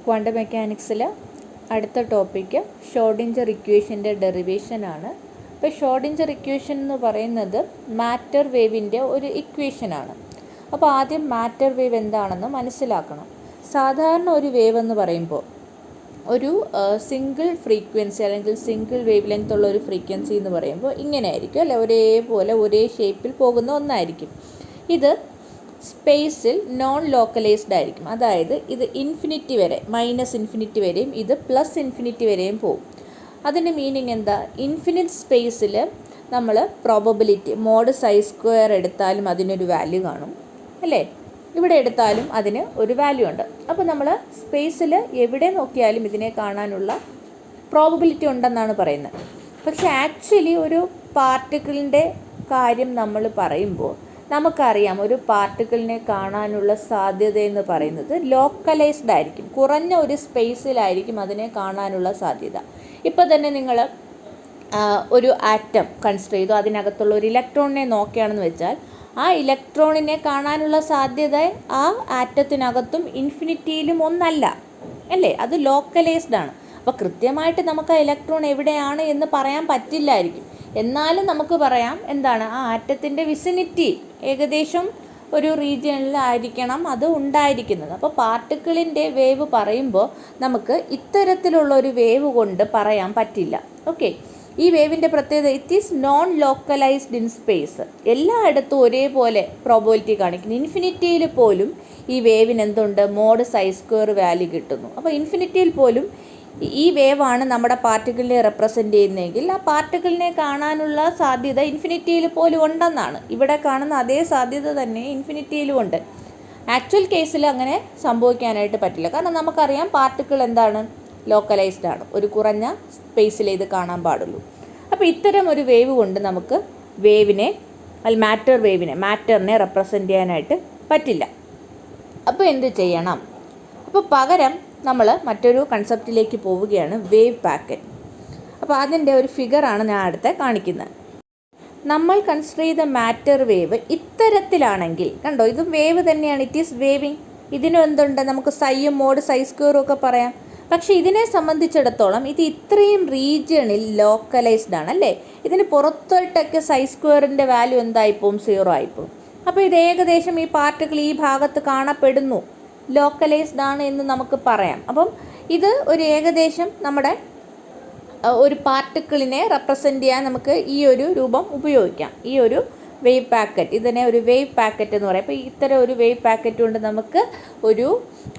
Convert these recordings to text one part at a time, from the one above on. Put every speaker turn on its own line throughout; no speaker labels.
Quantum മെക്കാനിക്സിൽ അടുത്ത topic Schrödinger ഇക്വേഷൻ്റെ ഡെറിവേഷനാണ്. ഇപ്പോൾ ഷ്രോഡിഞ്ചർ ഇക്വേഷൻ എന്ന് പറയുന്നത് മാറ്റർ വേവിൻ്റെ ഒരു ഇക്വേഷനാണ്. അപ്പോൾ ആദ്യം മാറ്റർ വേവ് എന്താണെന്ന് മനസ്സിലാക്കണം. സാധാരണ ഒരു വേവ് എന്ന് പറയുമ്പോൾ ഒരു സിംഗിൾ ഫ്രീക്വൻസി അല്ലെങ്കിൽ സിംഗിൾ വേവ് ലെങ്ത് ഉള്ള ഒരു ഫ്രീക്വൻസി എന്ന് പറയുമ്പോൾ ഇങ്ങനെ ആയിരിക്കും അല്ലേ, ഒരേപോലെ ഒരേ ഷേപ്പിൽ പോകുന്ന ഒന്നായിരിക്കും. ഇത് സ്പേസിൽ നോൺ ലോക്കലൈസ്ഡ് ആയിരിക്കും. അതായത് ഇത് ഇൻഫിനിറ്റി വരെ -ഇൻഫിനിറ്റി വരെയും ഇത് +ഇൻഫിനിറ്റി വരെയും പോകും. അതിൻ്റെ മീനിങ് എന്താ? ഇൻഫിനിറ്റ് സ്പേസിൽ നമ്മൾ പ്രോബബിലിറ്റി മോഡ് σ² എടുത്താലും അതിനൊരു വാല്യൂ കാണും അല്ലേ, ഇവിടെ എടുത്താലും അതിന് ഒരു വാല്യൂ ഉണ്ട്. അപ്പോൾ നമ്മൾ സ്പേസിൽ എവിടെ നോക്കിയാലും ഇതിനെ കാണാനുള്ള പ്രോബബിലിറ്റി ഉണ്ടെന്നാണ് പറയുന്നത്. പക്ഷേ ആക്ച്വലി ഒരു പാർട്ടിക്കിളിൻ്റെ കാര്യം നമ്മൾ പറയുമ്പോൾ നമുക്കറിയാം ഒരു പാർട്ടിക്കിളിനെ കാണാനുള്ള സാധ്യത എന്ന് പറയുന്നത് ലോക്കലൈസ്ഡ് ആയിരിക്കും. കുറഞ്ഞ ഒരു സ്പേസിലായിരിക്കും അതിനെ കാണാനുള്ള സാധ്യത. ഇപ്പോൾ തന്നെ നിങ്ങൾ ഒരു ആറ്റം കൺസിഡർ ചെയ്തു, അതിനകത്തുള്ള ഒരു ഇലക്ട്രോണിനെ നോക്കുകയാണെന്ന് വെച്ചാൽ ആ ഇലക്ട്രോണിനെ കാണാനുള്ള സാധ്യത ആ ആറ്റത്തിനകത്തും ഇൻഫിനിറ്റിയിലും ഒന്നല്ല അല്ലേ, അത് ലോക്കലൈസ്ഡ് ആണ്. അപ്പോൾ കൃത്യമായിട്ട് നമുക്ക് ആ ഇലക്ട്രോൺ എവിടെയാണ് എന്ന് പറയാൻ പറ്റില്ലായിരിക്കും. എന്നാലും നമുക്ക് പറയാം എന്താണ്, ആ ആറ്റത്തിൻ്റെ വിസിനിറ്റി ഏകദേശം ഒരു റീജിയനിലായിരിക്കണം അത് ഉണ്ടായിരിക്കുന്നത്. അപ്പോൾ പാർട്ടിക്കിളിൻ്റെ വേവ് പറയുമ്പോൾ നമുക്ക് ഇത്തരത്തിലുള്ള ഒരു വേവ് കൊണ്ട് പറയാൻ പറ്റില്ല. ഓക്കെ, ഈ വേവിൻ്റെ പ്രത്യേകത it is known localised in space. എല്ലായിടത്തും ഒരേപോലെ പ്രോബബിലിറ്റി കാണിക്കുന്നു. ഇൻഫിനിറ്റിയിൽ പോലും ഈ വേവിന് എന്തുണ്ട്, മോഡ് σ² വാല്യൂ കിട്ടുന്നു. അപ്പോൾ ഇൻഫിനിറ്റിയിൽ പോലും ഈ വേവാണ് നമ്മുടെ പാർട്ടിക്കിളിനെ റെപ്രസെൻ്റ് ചെയ്യുന്നതെങ്കിൽ ആ പാർട്ടിക്കിളിനെ കാണാനുള്ള സാധ്യത ഇൻഫിനിറ്റിയിൽ പോലും ഉണ്ടെന്നാണ്. ഇവിടെ കാണുന്ന അതേ സാധ്യത തന്നെ ഇൻഫിനിറ്റിയിലും ഉണ്ട്. ആക്ച്വൽ കേസിൽ അങ്ങനെ സംഭവിക്കാനായിട്ട് പറ്റില്ല. കാരണം നമുക്കറിയാം പാർട്ടിക്കിൾ എന്താണ്, ലോക്കലൈസ്ഡ് ആണ്, ഒരു കുറഞ്ഞ സ്പേസിലേ ഇത് കാണാൻ പാടുള്ളൂ. അപ്പോൾ ഇത്തരം ഒരു വേവ് കൊണ്ട് നമുക്ക് വേവിനെ മാറ്ററിനെ റെപ്രസെൻ്റ് ചെയ്യാനായിട്ട് പറ്റില്ല. അപ്പോൾ എന്ത് ചെയ്യണം? അപ്പോൾ പകരം നമ്മൾ മറ്റൊരു കൺസെപ്റ്റിലേക്ക് പോവുകയാണ്, വേവ് പാക്കറ്റ്. അപ്പോൾ അതിൻ്റെ ഒരു ഫിഗറാണ് ഞാൻ അടുത്ത് കാണിക്കുന്നത്. നമ്മൾ കൺസിഡർ ചെയ്ത മാറ്റർ വേവ് ഇത്തരത്തിലാണെങ്കിൽ കണ്ടോ, ഇത് വേവ് തന്നെയാണ്, ഇറ്റ് ഈസ് വേവിങ്. ഇതിനും എന്തുണ്ട്, നമുക്ക് സൈയും മോഡ് σ² ഒക്കെ പറയാം. പക്ഷേ ഇതിനെ സംബന്ധിച്ചിടത്തോളം ഇത് ഇത്രയും റീജിയണിൽ ലോക്കലൈസ്ഡ് ആണ് അല്ലേ. ഇതിന് പുറത്തോട്ടൊക്കെ σ² വാല്യൂ എന്തായിപ്പോവും, 0 ആയിപ്പോവും. അപ്പോൾ ഇത് ഏകദേശം ഈ പാർട്ടിക്കിൾ ഈ ഭാഗത്ത് കാണപ്പെടുന്നു, ലോക്കലൈസ്ഡ് ആണ് എന്ന് നമുക്ക് പറയാം. അപ്പം ഇത് ഒരു ഏകദേശം നമ്മുടെ ഒരു പാർട്ടിക്കിളിനെ റെപ്രസെൻ്റ് ചെയ്യാൻ നമുക്ക് ഈ ഒരു രൂപം ഉപയോഗിക്കാം. ഈ ഒരു വേവ് പാക്കറ്റ്, ഇതിനെ ഒരു വേവ് പാക്കറ്റ് എന്ന് പറയും. അപ്പോൾ ഇത്തരം ഒരു വേവ് പാക്കറ്റ് കൊണ്ട് നമുക്ക് ഒരു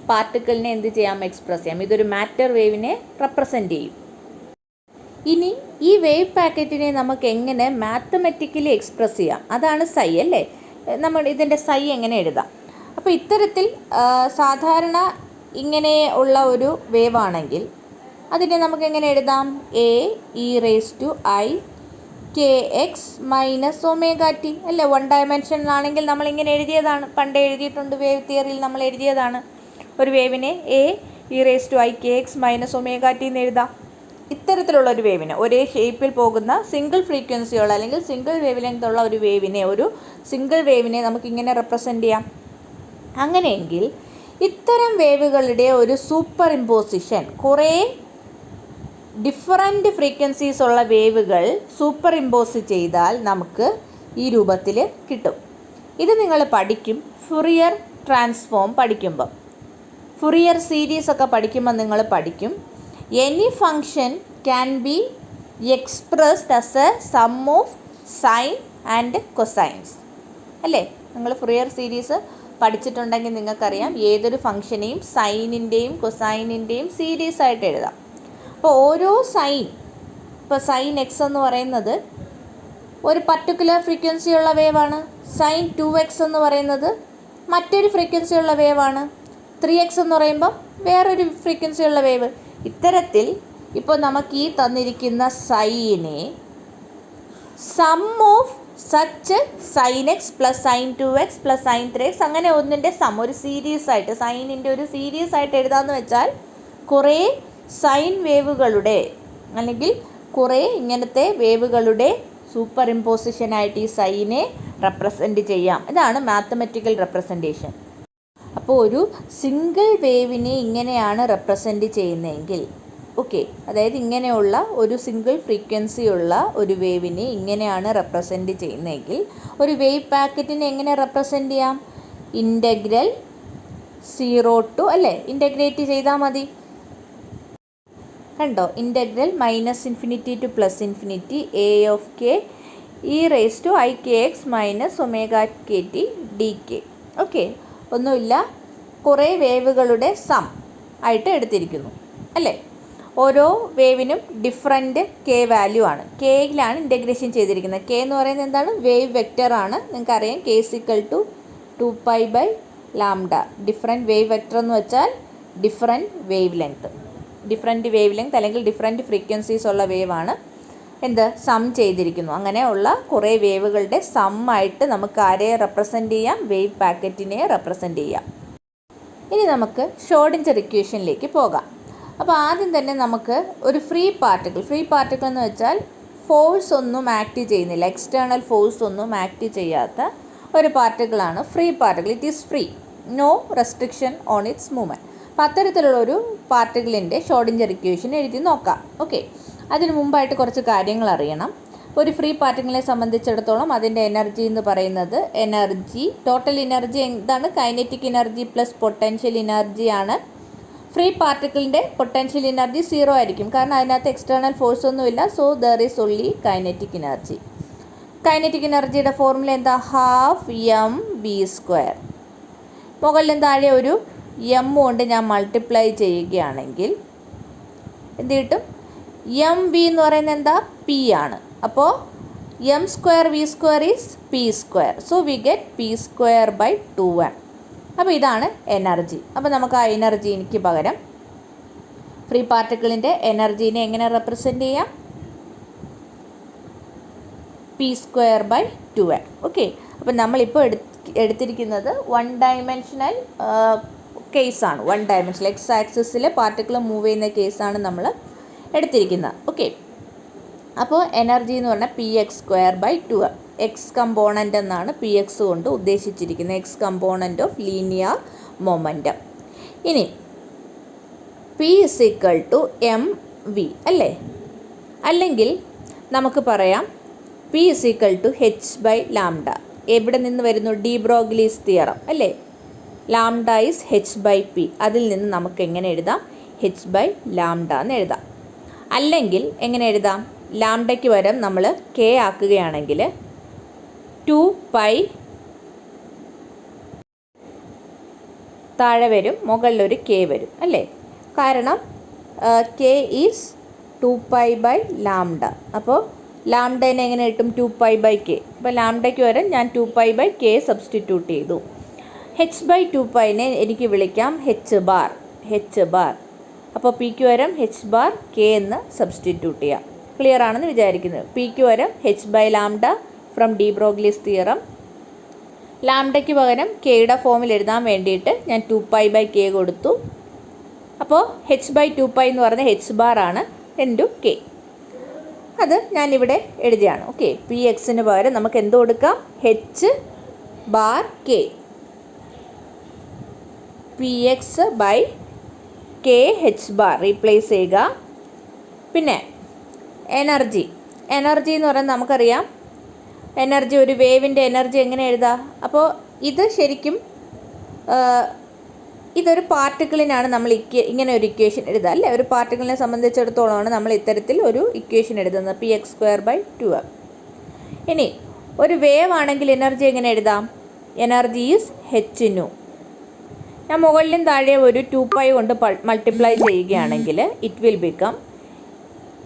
പാർട്ടിക്കിളിനെ എന്ത് ചെയ്യാം, എക്സ്പ്രസ് ചെയ്യാം. ഇതൊരു മാറ്റർ വേവിനെ റെപ്രസെൻ്റ് ചെയ്യും. ഇനി ഈ വേവ് പാക്കറ്റിനെ നമുക്ക് എങ്ങനെ മാത്തമെറ്റിക്കലി എക്സ്പ്രസ് ചെയ്യാം, അതാണ് സൈ അല്ലേ. നമ്മൾ ഇതിൻ്റെ സൈ എങ്ങനെ എഴുതാം? അപ്പോൾ ഇത്തരത്തിൽ സാധാരണ ഇങ്ങനെ ഉള്ള ഒരു വേവ് ആണെങ്കിൽ അതിനെ നമുക്ക് എങ്ങനെ എഴുതാം, Ae⁻⁰ -ωt അല്ലേ. 1 ഡയമെൻഷനിലാണെങ്കിൽ നമ്മളിങ്ങനെ എഴുതിയതാണ്, പണ്ടേ എഴുതിയിട്ടുണ്ട്, വേവ് തിയറിയിൽ നമ്മൾ എഴുതിയതാണ്. ഒരു വേവിനെ Ae⁻⁰ എന്ന് എഴുതാം. ഇത്തരത്തിലുള്ള ഒരു വേവിനെ, ഒരേ ഷേപ്പിൽ പോകുന്ന സിംഗിൾ ഫ്രീക്വൻസിയുള്ള അല്ലെങ്കിൽ സിംഗിൾ വേവ് ലെങ്ത് ഉള്ള ഒരു വേവിനെ, ഒരു സിംഗിൾ വേവിനെ നമുക്കിങ്ങനെ റെപ്രസെൻ്റ് ചെയ്യാം. അങ്ങനെയെങ്കിൽ ഇത്തരം വേവുകളുടെ ഒരു സൂപ്പർ ഇമ്പോസിഷൻ, കുറേ ഡിഫറൻറ്റ് ഫ്രീക്വൻസീസ് ഉള്ള വേവുകൾ സൂപ്പർ ഇമ്പോസ് ചെയ്താൽ നമുക്ക് ഈ രൂപത്തിൽ കിട്ടും. ഇത് നിങ്ങൾ പഠിക്കും ഫുറിയർ ട്രാൻസ്ഫോം പഠിക്കുമ്പം, ഫുറിയർ സീരീസ് ഒക്കെ പഠിക്കുമ്പോൾ നിങ്ങൾ പഠിക്കും any function can be expressed as a sum of sine and cosines അല്ലേ. നിങ്ങൾ ഫുറിയർ സീരീസ് പഠിച്ചിട്ടുണ്ടെങ്കിൽ നിങ്ങൾക്കറിയാം ഏതൊരു ഫംഗ്ഷനെയും സൈനിൻ്റെയും കൊസൈനിൻ്റെയും സീരീസ് ആയിട്ട് എഴുതാം. അപ്പോൾ ഓരോ സൈൻ, ഇപ്പോൾ sin x എന്ന് പറയുന്നത് ഒരു പർട്ടിക്കുലർ ഫ്രീക്വൻസിയുള്ള വേവാണ്, sin 2x എന്ന് പറയുന്നത് മറ്റൊരു ഫ്രീക്വൻസിയുള്ള വേവാണ്, 3x എന്ന് പറയുമ്പോൾ വേറൊരു ഫ്രീക്വൻസിയുള്ള വേവ്. ഇത്തരത്തിൽ ഇപ്പോൾ നമുക്ക് ഈ തന്നിരിക്കുന്ന സൈനെ sum of such sin x + sin 2x + sin 3x അങ്ങനെ ഒന്നിൻ്റെ സം, ഒരു സീരീസ് ആയിട്ട്, സൈനിൻ്റെ ഒരു സീരീസ് ആയിട്ട് എഴുതാമെന്ന് വെച്ചാൽ കുറേ സൈൻ വേവുകളുടെ അല്ലെങ്കിൽ കുറേ ഇങ്ങനത്തെ വേവുകളുടെ സൂപ്പർ ഇമ്പോസിഷനായിട്ട് ഈ സൈനെ റെപ്രസെൻ്റ് ചെയ്യാം. ഇതാണ് മാത്തമെറ്റിക്കൽ റെപ്രസെൻറ്റേഷൻ. അപ്പോൾ അപ്പോൾ ഒരു സിംഗിൾ വേവിനെ ഇങ്ങനെയാണ് റെപ്രസെൻ്റ് ചെയ്യുന്നതെങ്കിൽ, ഓക്കെ, അതായത് ഇങ്ങനെയുള്ള ഒരു സിംഗിൾ ഫ്രീക്വൻസി ഉള്ള ഒരു വേവിനെ ഇങ്ങനെയാണ് റെപ്രസെൻ്റ് ചെയ്യുന്നതെങ്കിൽ ഒരു വേവ് പാക്കറ്റിനെ എങ്ങനെ റെപ്രസെൻ്റ് ചെയ്യാം? ഇൻ്റഗ്രൽ 0 to അല്ലേ, ഇൻ്റഗ്രേറ്റ് ചെയ്താൽ മതി. കണ്ടോ, integral -∞ to +∞ a of k e⁻⁴ - ωkt dk. Okay, ഒന്നുമില്ല, കുറേ വേവുകളുടെ സം ആയിട്ട് എടുത്തിരിക്കുന്നു അല്ലേ. ഓരോ വേവിനും ഡിഫറൻറ്റ് k വാല്യൂ ആണ്. kയിലാണ് ഇൻ്റഗ്രേഷൻ ചെയ്തിരിക്കുന്നത്. k എന്ന് പറയുന്നത് എന്താണ്? വേവ് വെക്റ്റർ ആണ്. നിങ്ങൾക്കറിയാം k = 2π/λ. ഡിഫറൻറ്റ് വേവ് വെക്റ്റർ എന്ന് വെച്ചാൽ ഡിഫറൻറ്റ് വേവ് ലെങ്ത് അല്ലെങ്കിൽ ഡിഫറൻറ്റ് ഫ്രീക്വൻസീസ് ഉള്ള വേവാണ് എന്ത് സം ചെയ്തിരിക്കുന്നു. അങ്ങനെയുള്ള കുറേ വേവുകളുടെ സമ്മായിട്ട് നമുക്ക് ആരെ റെപ്രസെൻ്റ് ചെയ്യാം? വേവ് പാക്കറ്റിനെ റെപ്രസെൻ്റ് ചെയ്യാം. ഇനി നമുക്ക് ഷ്രോഡിഞ്ചർ ഇക്വേഷനിലേക്ക് പോകാം. അപ്പോൾ ആദ്യം തന്നെ നമുക്ക് ഒരു ഫ്രീ പാർട്ടിക്കിൾ എന്ന് വെച്ചാൽ ഫോഴ്സ് ഒന്നും ആക്ട് ചെയ്യുന്നില്ല, എക്സ്റ്റേണൽ ഫോഴ്സ് ഒന്നും ആക്ട് ചെയ്യാത്ത ഒരു പാർട്ടിക്കിളാണ് free particle. It is free, no restriction on its movement. അപ്പോൾ അത്തരത്തിലുള്ളൊരു പാർട്ടിക്കിളിൻ്റെ ഷ്രോഡിഞ്ചർ ഇക്വേഷൻ എഴുതി നോക്കാം. ഓക്കെ, അതിന് മുമ്പായിട്ട് കുറച്ച് കാര്യങ്ങൾ അറിയണം. ഒരു ഫ്രീ പാർട്ടിക്കിളിനെ സംബന്ധിച്ചിടത്തോളം അതിൻ്റെ എനർജി എന്ന് പറയുന്നത് ടോട്ടൽ എനർജി എന്താണ്? കൈനറ്റിക് എനർജി പ്ലസ് പൊട്ടൻഷ്യൽ എനർജിയാണ്. ഫ്രീ പാർട്ടിക്കിളിൻ്റെ പൊട്ടൻഷ്യൽ എനർജി 0 ആയിരിക്കും, കാരണം അതിനകത്ത് എക്സ്റ്റേണൽ ഫോഴ്സ് ഒന്നുമില്ല. So there is only kinetic energy. Kinetic എനർജിയുടെ ഫോർമുല എന്താ? ½ മുകളിലും താഴെ ഒരു m കൊണ്ട് ഞാൻ മൾട്ടിപ്ലൈ ചെയ്യുകയാണെങ്കിൽ എന്ത് കിട്ടും? mv എന്ന് പറയുന്നത് എന്താ? p ആണ്. അപ്പോൾ m²v² is p². So we get p²/2m. അപ്പോൾ ഇതാണ് എനർജി. അപ്പോൾ നമുക്ക് ആ എനർജിക്ക് പകരം ഫ്രീ പാർട്ടിക്കിളിൻ്റെ എനർജീനെ എങ്ങനെ റെപ്രസെൻ്റ് ചെയ്യാം? p²/2m. ഓക്കെ, അപ്പോൾ നമ്മളിപ്പോൾ എടുത്തിരിക്കുന്നത് 1 ഡയമെൻഷണൽ കേസാണ്. 1 ഡയമെൻഷണൽ എക്സ് ആക്സിസിൽ പാർട്ടിക്കിൾ മൂവ് ചെയ്യുന്ന കേസാണ് നമ്മൾ എടുത്തിരിക്കുന്നത്. ഓക്കെ, അപ്പോൾ എനർജി എന്ന് പറഞ്ഞാൽ px²/2m. എക്സ് കമ്പോണൻ്റ് എന്നാണ് പി എക്സ് കൊണ്ട് ഉദ്ദേശിച്ചിരിക്കുന്നത്, x component of linear momentum. ഇനി p = mv അല്ലേ, അല്ലെങ്കിൽ നമുക്ക് പറയാം p = h/λ. എവിടെ നിന്ന് വരുന്നു? ഡി ബ്രോഗ്ലീസ് തിയറം അല്ലേ. Lambda is h/p. അതിൽ നിന്ന് നമുക്ക് എങ്ങനെ എഴുതാം? h/λ എന്ന് എഴുതാം. അല്ലെങ്കിൽ എങ്ങനെ എഴുതാം? ലാംഡയ്ക്ക് പകരം നമ്മൾ k ആക്കുകയാണെങ്കിൽ 2π താഴെ വരും, മുകളിലൊരു k വരും അല്ലേ. കാരണം k ഈസ് 2π/λ. അപ്പോൾ ലാംഡേനെ എങ്ങനെ കിട്ടും? 2π/k. അപ്പോൾ ലാംഡയ്ക്ക് വരെ ഞാൻ 2π/k സബ്സ്റ്റിറ്റ്യൂട്ട് ചെയ്തു. h/2πനെ എനിക്ക് വിളിക്കാം h ബാർ. അപ്പോൾ പിക്ക് വരം h/k എന്ന് സബ്സ്റ്റിറ്റ്യൂട്ട് ചെയ്യാം. ക്ലിയർ ആണെന്ന് വിചാരിക്കുന്നത്. പിക്ക് വരം h/λ from de Broglie's theorem. ലാംഡയ്ക്ക് പകരം കെയുടെ ഫോമിൽ എഴുതാൻ വേണ്ടിയിട്ട് ഞാൻ 2π/k കൊടുത്തു. അപ്പോൾ h/2π എന്ന് പറഞ്ഞാൽ h ആണ് × k. അത് ഞാനിവിടെ എഴുതിയാണ്. ഓക്കെ, പി എക്സിന് പകരം നമുക്ക് എന്ത് കൊടുക്കാം? h/k. px/k h റീപ്ലേസ് ചെയ്യുക. പിന്നെ എനർജി എന്ന് പറയുന്നത് നമുക്കറിയാം, എനർജി ഒരു വേവിൻ്റെ എനർജി എങ്ങനെ എഴുതാം? അപ്പോൾ ഇത് ശരിക്കും ഇതൊരു പാർട്ടിക്കിളിനാണ് നമ്മൾ ഇങ്ങനെ ഒരു ഇക്വേഷൻ എഴുതുക അല്ലേ. ഒരു പാർട്ടിക്കിളിനെ സംബന്ധിച്ചിടത്തോളമാണ് നമ്മൾ ഇത്തരത്തിൽ ഒരു ഇക്വേഷൻ എഴുതുന്നത്, px²/2m. ഇനി ഒരു വേവ് ആണെങ്കിൽ എനർജി എങ്ങനെ എഴുതാം? Energy is hν. ഞാൻ മുകളിലും താഴെ ഒരു 2π കൊണ്ട് മൾട്ടിപ്ലൈ ചെയ്യുകയാണെങ്കിൽ it will become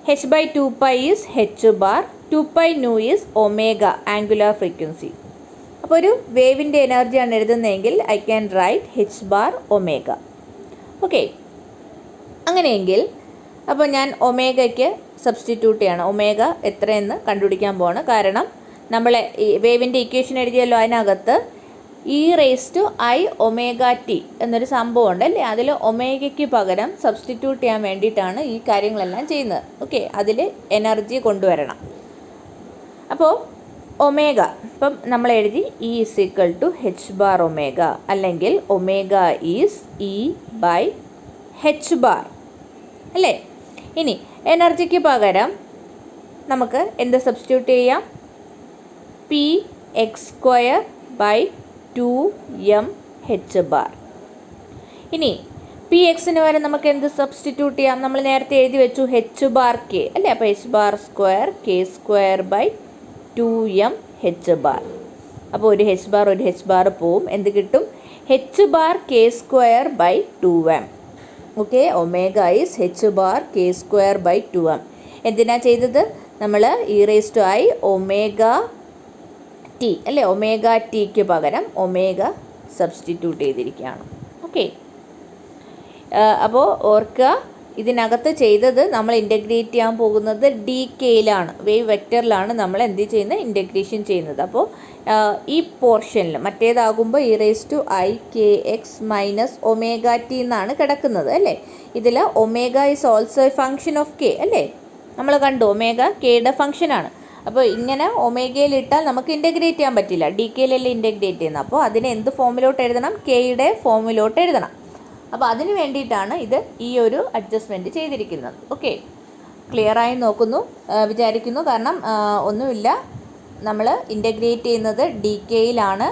h/2π is h bar, 2πν is omega angular frequency. അപ്പോൾ ഒരു വേവിൻ്റെ എനർജിയാണ് എഴുതുന്നതെങ്കിൽ ഐ ക്യാൻ റൈറ്റ് h/ഒമേഗ. ഓക്കെ, അങ്ങനെയെങ്കിൽ അപ്പോൾ ഞാൻ ഒമേഗയ്ക്ക് സബ്സ്റ്റിറ്റ്യൂട്ട് ചെയ്യണം. ഒമേഗ എത്രയെന്ന് കണ്ടുപിടിക്കാൻ പോവാണ്. കാരണം നമ്മൾ വേവിൻ്റെ ഇക്വേഷൻ എഴുതിയല്ലോ, അതിനകത്ത് e⁻⁰ എന്നൊരു സംഭവം ഉണ്ട് അല്ലേ. അതിൽ ഒമേഗയ്ക്ക് പകരം സബ്സ്റ്റിറ്റ്യൂട്ട് ചെയ്യാൻ വേണ്ടിയിട്ടാണ് ഈ കാര്യങ്ങളെല്ലാം ചെയ്യുന്നത്. ഓക്കെ, അതിൽ എനർജി കൊണ്ടുവരണം. അപ്പോൾ ഒമേഗ ഇപ്പം നമ്മൾ എഴുതി E is equal to h bar omega, അല്ലെങ്കിൽ omega is E by h bar അല്ലേ. ഇനി എനർജിക്ക് പകരം നമുക്ക് എന്ത് സബ്സ്റ്റിറ്റ്യൂട്ട് ചെയ്യാം? P x square by 2m h bar. ഇനി പി എക്സിന് വരെ നമുക്ക് എന്ത് സബ്സ്റ്റിറ്റ്യൂട്ട് ചെയ്യാം? നമ്മൾ നേരത്തെ എഴുതി വെച്ചു എച്ച് ബാർ കെ അല്ലേ. അപ്പോൾ h bar square k square by 2m h bar. അപ്പോൾ ഒരു എച്ച് ബാർ പോവും. എന്ത് കിട്ടും? H bar k square by 2m. Okay, omega is h bar k square by 2m. എന്തിനാ ചെയ്തത്? നമ്മൾ e raise to i omega t അല്ലേ, omega ടിക്ക് പകരം ഒമേഗ സബ്സ്റ്റിറ്റ്യൂട്ട് ചെയ്തിരിക്കുകയാണ്. ഓക്കെ, അപ്പോൾ ഓർക്കുക, ഇതിനകത്ത് ചെയ്തത് നമ്മൾ ഇൻ്റഗ്രേറ്റ് ചെയ്യാൻ പോകുന്നത് ഡി കെയിലാണ്, വേവ് വെക്റ്ററിലാണ് നമ്മൾ എന്ത് ചെയ്യുന്നത്? ഇൻ്റഗ്രേഷൻ ചെയ്യുന്നത്. അപ്പോൾ ഈ പോർഷനിൽ മറ്റേതാകുമ്പോൾ e raise to i k x minus omega t എന്നാണ് കിടക്കുന്നത് അല്ലേ. ഇതിൽ omega is also a function of k അല്ലേ. നമ്മൾ കണ്ടു ഒമേഗ കെയുടെ ഫംഗ്ഷനാണ്. അപ്പോൾ ഇങ്ങനെ ഒമേഗയിലിട്ടാൽ നമുക്ക് ഇൻ്റഗ്രേറ്റ് ചെയ്യാൻ പറ്റില്ല, ഡി കെയിലല്ലേ ഇൻ്റഗ്രേറ്റ് ചെയ്യുന്നത്. അപ്പോൾ അതിനെ എന്ത് ഫോമിലോട്ട് എഴുതണം? കെയുടെ ഫോമിലോട്ട് എഴുതണം. അപ്പോൾ അതിന് വേണ്ടിയിട്ടാണ് ഇത് ഈ ഒരു അഡ്ജസ്റ്റ്മെൻറ്റ് ചെയ്തിരിക്കുന്നത്. ഓക്കെ, ക്ലിയറായി വിചാരിക്കുന്നു. കാരണം ഒന്നുമില്ല, നമ്മൾ ഇൻ്റഗ്രേറ്റ് ചെയ്യുന്നത് ഡി കെയിലാണ്.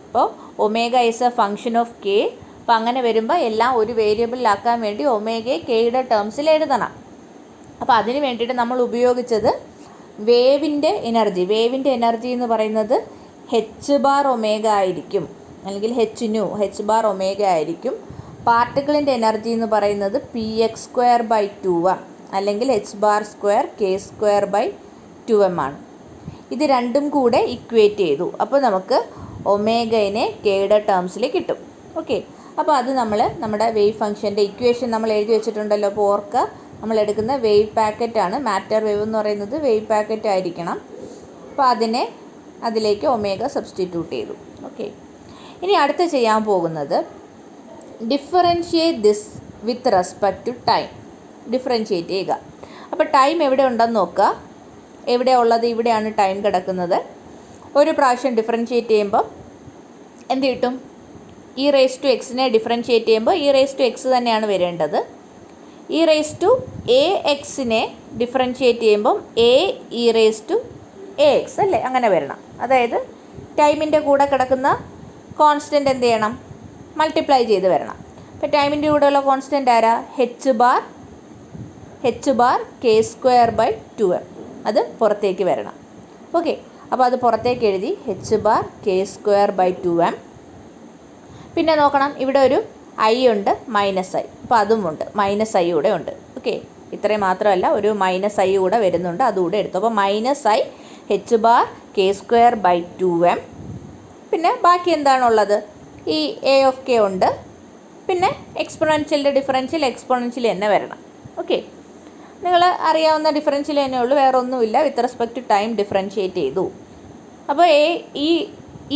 അപ്പോൾ omega is a function of K. അപ്പോൾ അങ്ങനെ വരുമ്പോൾ എല്ലാം ഒരു വേരിയബിളിലാക്കാൻ വേണ്ടി ഒമേഗയെ കെയുടെ ടേംസിൽ എഴുതണം. അപ്പോൾ അതിന് വേണ്ടിയിട്ട് നമ്മൾ ഉപയോഗിച്ചത് വേവിൻ്റെ എനർജി എന്ന് പറയുന്നത് എച്ച് ബാർ ഒമേഗ ആയിരിക്കും, അല്ലെങ്കിൽ എച്ച് ബാർ ഒമേഗ ആയിരിക്കും. പാർട്ടിക്കിളിൻ്റെ എനർജി എന്ന് പറയുന്നത് P x square by 2m, അല്ലെങ്കിൽ h bar square k square by 2m ആണ്. ഇത് രണ്ടും കൂടെ ഇക്വേറ്റ് ചെയ്തു. അപ്പോൾ നമുക്ക് ഒമേഗനെ കെയുടെ ടേംസിൽ കിട്ടും. ഓക്കെ, അപ്പോൾ അത് നമ്മുടെ വേവ് ഫംഗ്ഷൻ്റെ ഇക്വേഷൻ നമ്മൾ എഴുതി വെച്ചിട്ടുണ്ടല്ലോ. അപ്പോൾ ഓർക്കുക, നമ്മൾ എടുക്കുന്ന വേവ് പാക്കറ്റാണ്. മാറ്റർ വേവ് എന്ന് പറയുന്നത് വേവ് പാക്കറ്റ് ആയിരിക്കണം. അപ്പോൾ അതിലേക്ക് ഒമേഗ സബ്സ്റ്റിറ്റ്യൂട്ട് ചെയ്തു. ഓക്കെ, ഇനി അടുത്ത് ചെയ്യാൻ പോകുന്നത് differentiate this with respect to time. Differentiate ചെയ്യുക. അപ്പോൾ ടൈം എവിടെ ഉണ്ടെന്ന് നോക്കുക. എവിടെ ഉള്ളത്? ഇവിടെയാണ് ടൈം കിടക്കുന്നത്. ഒരു പ്രാവശ്യം ഡിഫറൻഷിയേറ്റ് ചെയ്യുമ്പോൾ എന്ത് കിട്ടും? ഇ റേസ് ടു എക്സിനെ ഡിഫറൻഷിയേറ്റ് ചെയ്യുമ്പോൾ ഇ റേസ് ടു എക്സ് തന്നെയാണ് വരേണ്ടത്. ഇ റേസ് ടു എ എക്സിനെ ഡിഫറൻഷിയേറ്റ് ചെയ്യുമ്പം a e raise to a x അല്ലേ, അങ്ങനെ വരണം. അതായത് ടൈമിൻ്റെ കൂടെ കിടക്കുന്ന കോൺസ്റ്റൻ്റ് എന്ത് ചെയ്യണം? മൾട്ടിപ്ലൈ ചെയ്ത് വരണം. അപ്പോൾ ടൈമിൻ്റെ കൂടെയുള്ള കോൺസ്റ്റൻ്റ് ആരാ? H bar k square by 2m. അത് പുറത്തേക്ക് വരണം. ഓക്കെ, അപ്പോൾ അത് പുറത്തേക്ക് എഴുതി h bar k square by 2m. പിന്നെ നോക്കണം, ഇവിടെ ഒരു ഐ ഉണ്ട്, മൈനസ് ഐ. അപ്പോൾ അതുമുണ്ട്, മൈനസ് ഐ കൂടെ ഉണ്ട്. ഓക്കെ, ഇത്രയും മാത്രമല്ല, ഒരു മൈനസ് ഐ കൂടെ വരുന്നുണ്ട്, അതുകൂടെ എടുത്തു. അപ്പോൾ minus i h bar k square by 2m. പിന്നെ ബാക്കി എന്താണുള്ളത്? ഈ എ ഓഫ് കെ ഉണ്ട്. പിന്നെ എക്സ്പൊണൻഷ്യലിൻ്റെ ഡിഫറൻഷ്യൽ എക്സ്പൊണൻഷ്യൽ തന്നെ വരണം. ഓക്കെ, നിങ്ങൾ അറിയാവുന്ന ഡിഫറൻഷ്യൽ തന്നെ ഉള്ളൂ, വേറെ ഒന്നുമില്ല. With respect to time differentiate ചെയ്തു. അപ്പോൾ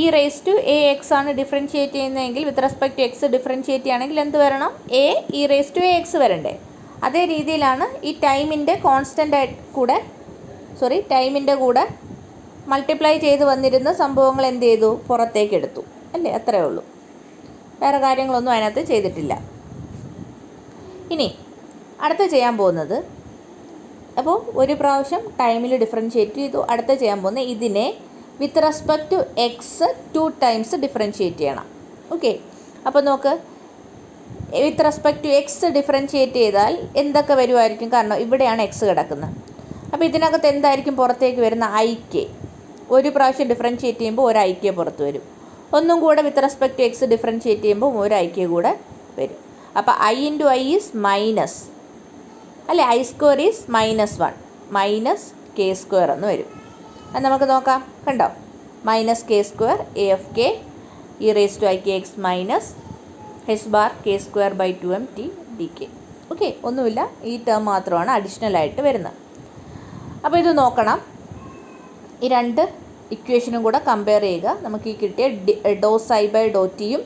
e raise to a x ആണ് ഡിഫറൻഷ്യേറ്റ് ചെയ്യുന്നതെങ്കിൽ with respect to x differentiate ചെയ്യുകയാണെങ്കിൽ എന്ത് വരണം? A e raise to a x വരണ്ടേ. അതേ രീതിയിലാണ് ഈ ടൈമിൻ്റെ ടൈമിൻ്റെ കൂടെ മൾട്ടിപ്ലൈ ചെയ്ത് വന്നിരുന്ന സംഭവങ്ങൾ എന്ത് ചെയ്തു? പുറത്തേക്ക് എടുത്തു അല്ലേ, അത്രയേ ഉള്ളൂ. വേറെ കാര്യങ്ങളൊന്നും അതിനകത്ത് ചെയ്തിട്ടില്ല. ഇനി അടുത്ത ചെയ്യാൻ പോകുന്നത്, അപ്പോൾ ഒരു പ്രാവശ്യം ടൈമിൽ ഡിഫറൻഷ്യേറ്റ് ചെയ്തു. അടുത്ത ചെയ്യാൻ പോകുന്നത് ഇതിനെ with respect to x 2 times differentiate ചെയ്യണം. ഓക്കെ, അപ്പോൾ നോക്ക്, with respect to x differentiate ചെയ്താൽ എന്തൊക്കെ വരുമായിരിക്കും? കാരണം ഇവിടെയാണ് എക്സ് കിടക്കുന്നത്. അപ്പോൾ ഇതിനകത്ത് എന്തായിരിക്കും പുറത്തേക്ക് വരുന്ന? I K. ഒരു പ്രാവശ്യം ഡിഫറൻഷ്യേറ്റ് ചെയ്യുമ്പോൾ ഒരു ഐ കെ പുറത്ത് വരും. ഒന്നും കൂടെ with respect to x differentiate ചെയ്യുമ്പോൾ ഒരു ഐ കെ കൂടെ വരും. അപ്പോൾ i into i is minus അല്ലേ, i square is -1 minus k square എന്ന് വരും. അത് നമുക്ക് നോക്കാം. കണ്ടോ? Minus k square a of k e raise to i k x minus h bar k square by 2m t d k. Okay, ഒന്നുമില്ല, ഈ term മാത്രമാണ് അഡീഷണലായിട്ട് വരുന്നത്. അപ്പോൾ ഇത് നോക്കണം, ഈ രണ്ട് ഇക്വേഷനും കൂടെ കമ്പയർ ചെയ്യുക. നമുക്ക് ഈ കിട്ടിയ ഡോ സൈ ബൈ ഡോ ടിയും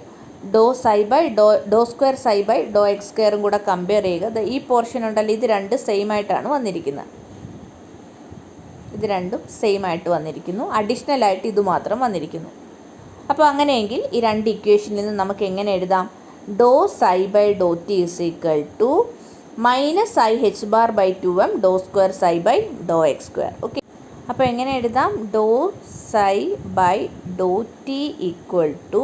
doh square psi by Dr x സ്ക്വയറും കൂടെ കമ്പയർ ചെയ്യുക. ഈ പോർഷൻ ഉണ്ടല്ലോ, ഇത് രണ്ട് സെയിം ആയിട്ടാണ് വന്നിരിക്കുന്നത്. ഇത് രണ്ടും സെയിം ആയിട്ട് വന്നിരിക്കുന്നു. അഡീഷണൽ ആയിട്ട് ഇത് മാത്രം വന്നിരിക്കുന്നു. അപ്പോൾ അങ്ങനെയെങ്കിൽ ഈ രണ്ട് ഇക്വേഷനിൽ നിന്ന് നമുക്ക് എങ്ങനെ എഴുതാം? Doh psi by Dr t is equal to minus i h bar by 2m Dr square psi by Dr x square. Okay, അപ്പോൾ എങ്ങനെ എഴുതാം? Doh psi by Dr t equal to